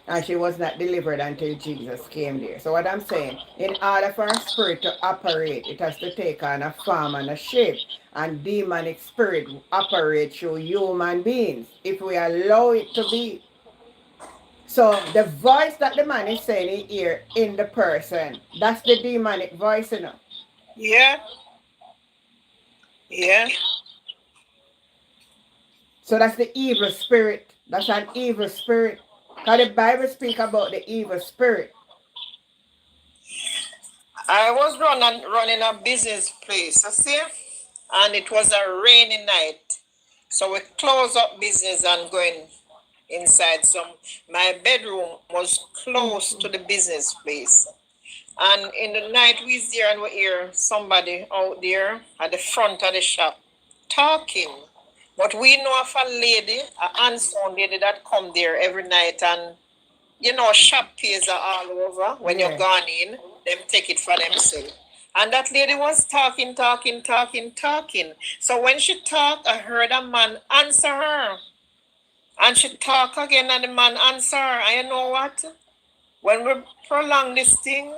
And she was not delivered until Jesus came there. So what I'm saying, in order for a spirit to operate, it has to take on a form and a shape. And demonic spirit operate through human beings, if we allow it to be. So the voice that the man is saying in here in the person, that's the demonic voice, you know. Yeah. Yeah. So that's the evil spirit. That's an evil spirit. Because the Bible speaks about the evil spirit. I was running a business place, you see? And it was a rainy night. So we closed up business and going inside. So my bedroom was close to the business place. And in the night we was there and we hear somebody out there at the front of the shop talking. But we know of a lady, a handsome lady that come there every night and you know shop pays are all over. When Yeah. you're gone in, them take it for themselves. And that lady was talking. So when she talked, I heard a man answer her. And she talk again and the man answer her. And you know what? When we prolong this thing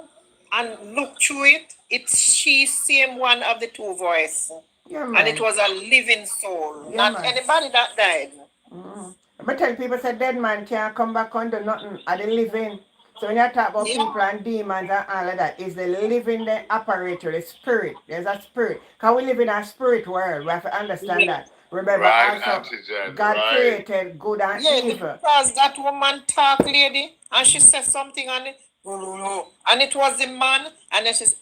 and look through it, it's she same one of the two voice. Yeah, And man. it was a living soul, Yeah, not man. anybody that died. But tell people say dead man can't come back under nothing. Are they living? So when you talk about Yeah. people and demons and all of that, is the living the operator, the spirit. There's a spirit. Because we live in a spirit world. We have to understand Yeah. that. Remember Right, also Auntie Jen, God right. created good and Yeah, evil. because that woman talk lady and she said something on it. And it was the man and then she said,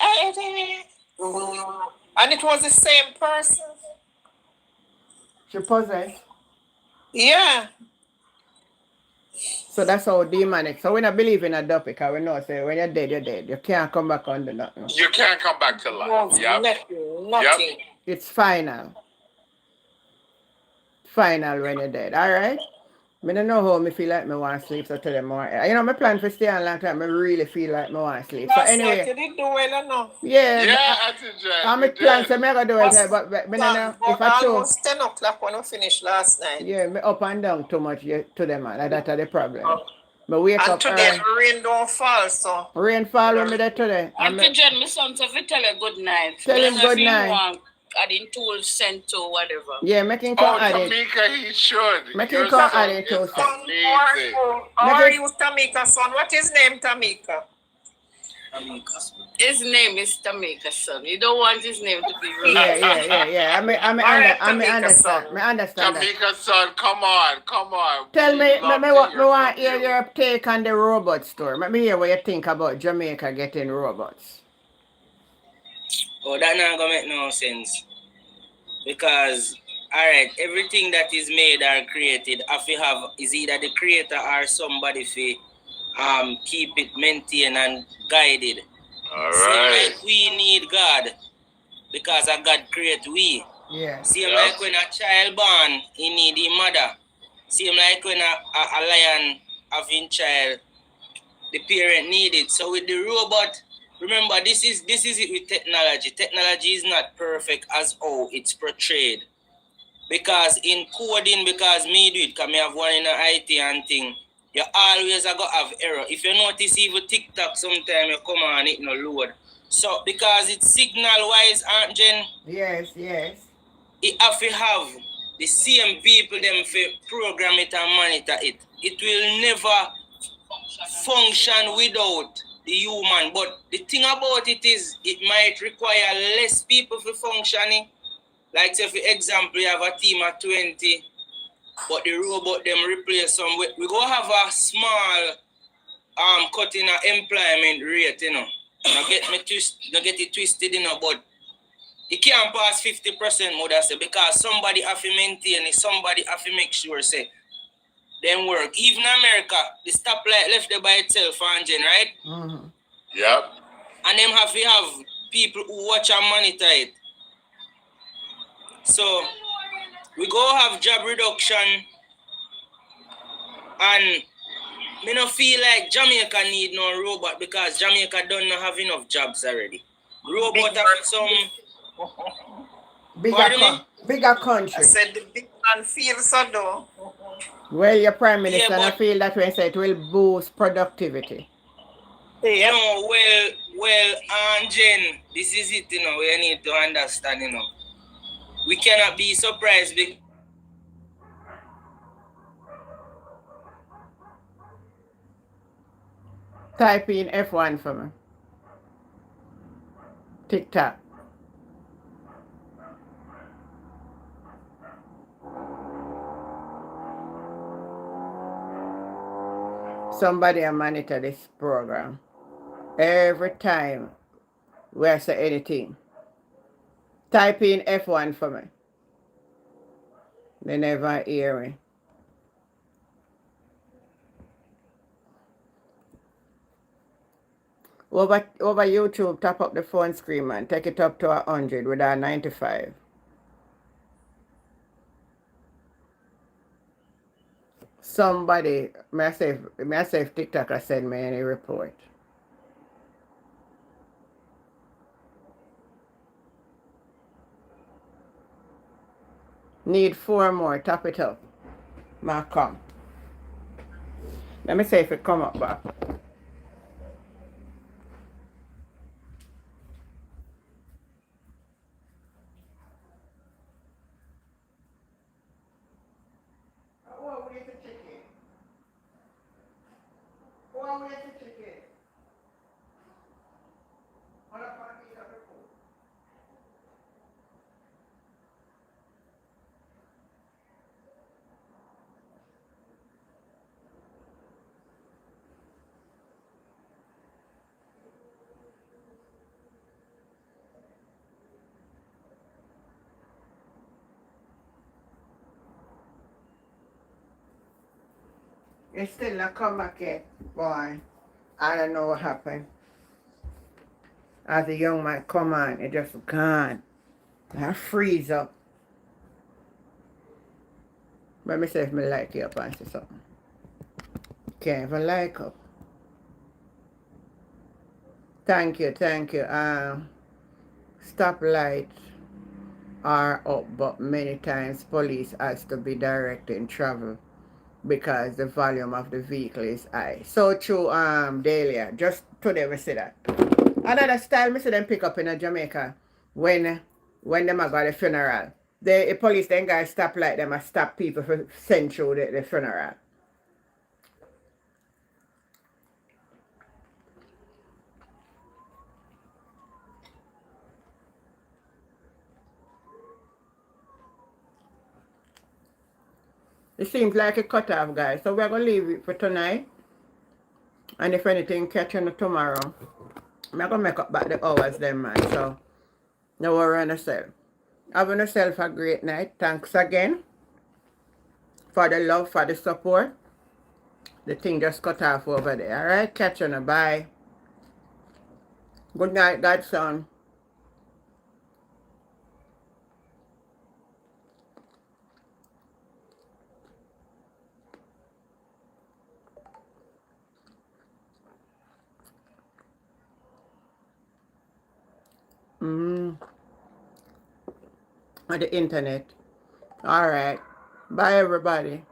and it was the same person. She possessed. Yeah. So that's how demonic. So we not believe in a duppy because we know say when you're dead, you're dead. You can't come back under nothing. You can't come back to life. Yep. Nothing. It's final. Final when you're dead. All right? I don't know how me feel like me want to sleep, so tell them more. You know, my plan for stay on long time, I really feel like me want to sleep. So Last night anyway, you did do well enough. yeah, Yeah, Auntie Jen. I'm you plan did. so me gonna do it, but me don't know if I choose. Almost 10 o'clock when we finished last night. Yeah, me up and down too much to them, man. That's the problem. Me wake And up today early. rain don't fall, so Rain fall with me there today. Auntie Jen, my son, so if you tell her good night. Tell him Whenever good you night. want, adding tools sent to whatever. Yeah, making Oh, add it. Tamika, he should. Making Your add son it is too, sir. amazing. How are you, Tamika's son? What is his name, Tamika? His name is Tamika's son. You don't want his name to be wrong. Yeah. I understand. I understand that. Tamika's son, come on. Tell me, We love me to what hear me want from hear you. your take on the robot store. Let me hear what you think about Jamaica getting robots. Oh, that not gonna make no sense. Because alright, everything that is made or created, if you have is either the creator or somebody for keep it maintained and guided. All Same right. like we need God, because a God create we. Yeah. Same like when a child born, he need his mother. Same like when a lion having child, the parent need it. So with the robot, remember this is it with technology. Technology is not perfect as how it's portrayed. Because in coding, because me do it, because me have one in the IT and thing, you always are going to have error. If you notice even TikTok sometime you come on it no load. So because it's signal wise, Aunt Jen. Yes. It have to have the same people them for program it and monitor it. It will never function without the human. But the thing about it is it might require less people for functioning. Like say for example, you have a team of 20, but the robot them replace some. We go have a small cut in a employment rate, you know. Not get it twisted, you know, but it can't pass 50%, mother say, because somebody have to maintain it, somebody have to make sure say them work. Even America, the stoplight left there by itself, Anjen, right? Mm-hmm. Yep. And them have to have people who watch and monitor it. So we go have job reduction, and me no feel like Jamaica need no robot because Jamaica don't have enough jobs already. Robot have some bigger country. I said the big man feels so though. Well, your prime minister Yeah, I feel that way say it will boost productivity. You know, well, Jen, this is it, you know, we need to understand, you know. We cannot be surprised because Type in F1 for me. TikTok. Somebody will monitor this program. Every time we say anything. Type in F1 for me. They never hear me. Over YouTube, tap up the phone screen, man. Take it up to 100 with our 95. Somebody, may I say if TikTok has send me any report. Need 4 more. Tap it up. Ma come. Let me see if it come up back. It's still not come back yet, boy. I don't know what happened. As the young man come on, it just gone. I freeze up. Let me see if me like you up and see something. Can't even like up. Thank you. Stoplights are up, but many times police has to be directing travel because the volume of the vehicle is high. So true, Dahlia. Just today we see that. Another style me see them pick up in Jamaica when when them a got the funeral. The police then guys stop like them and stop people for send through the funeral. It seems like a cut off, guys. So we're gonna leave it for tonight. And if anything, catch you tomorrow. I'm gonna make up back the hours then, man. So no worry on yourself. Have yourself a great night. Thanks again for the love, for the support. The thing just cut off over there. Alright, catch you. Bye. Good night, Godson. On the internet. Alright. Bye, everybody.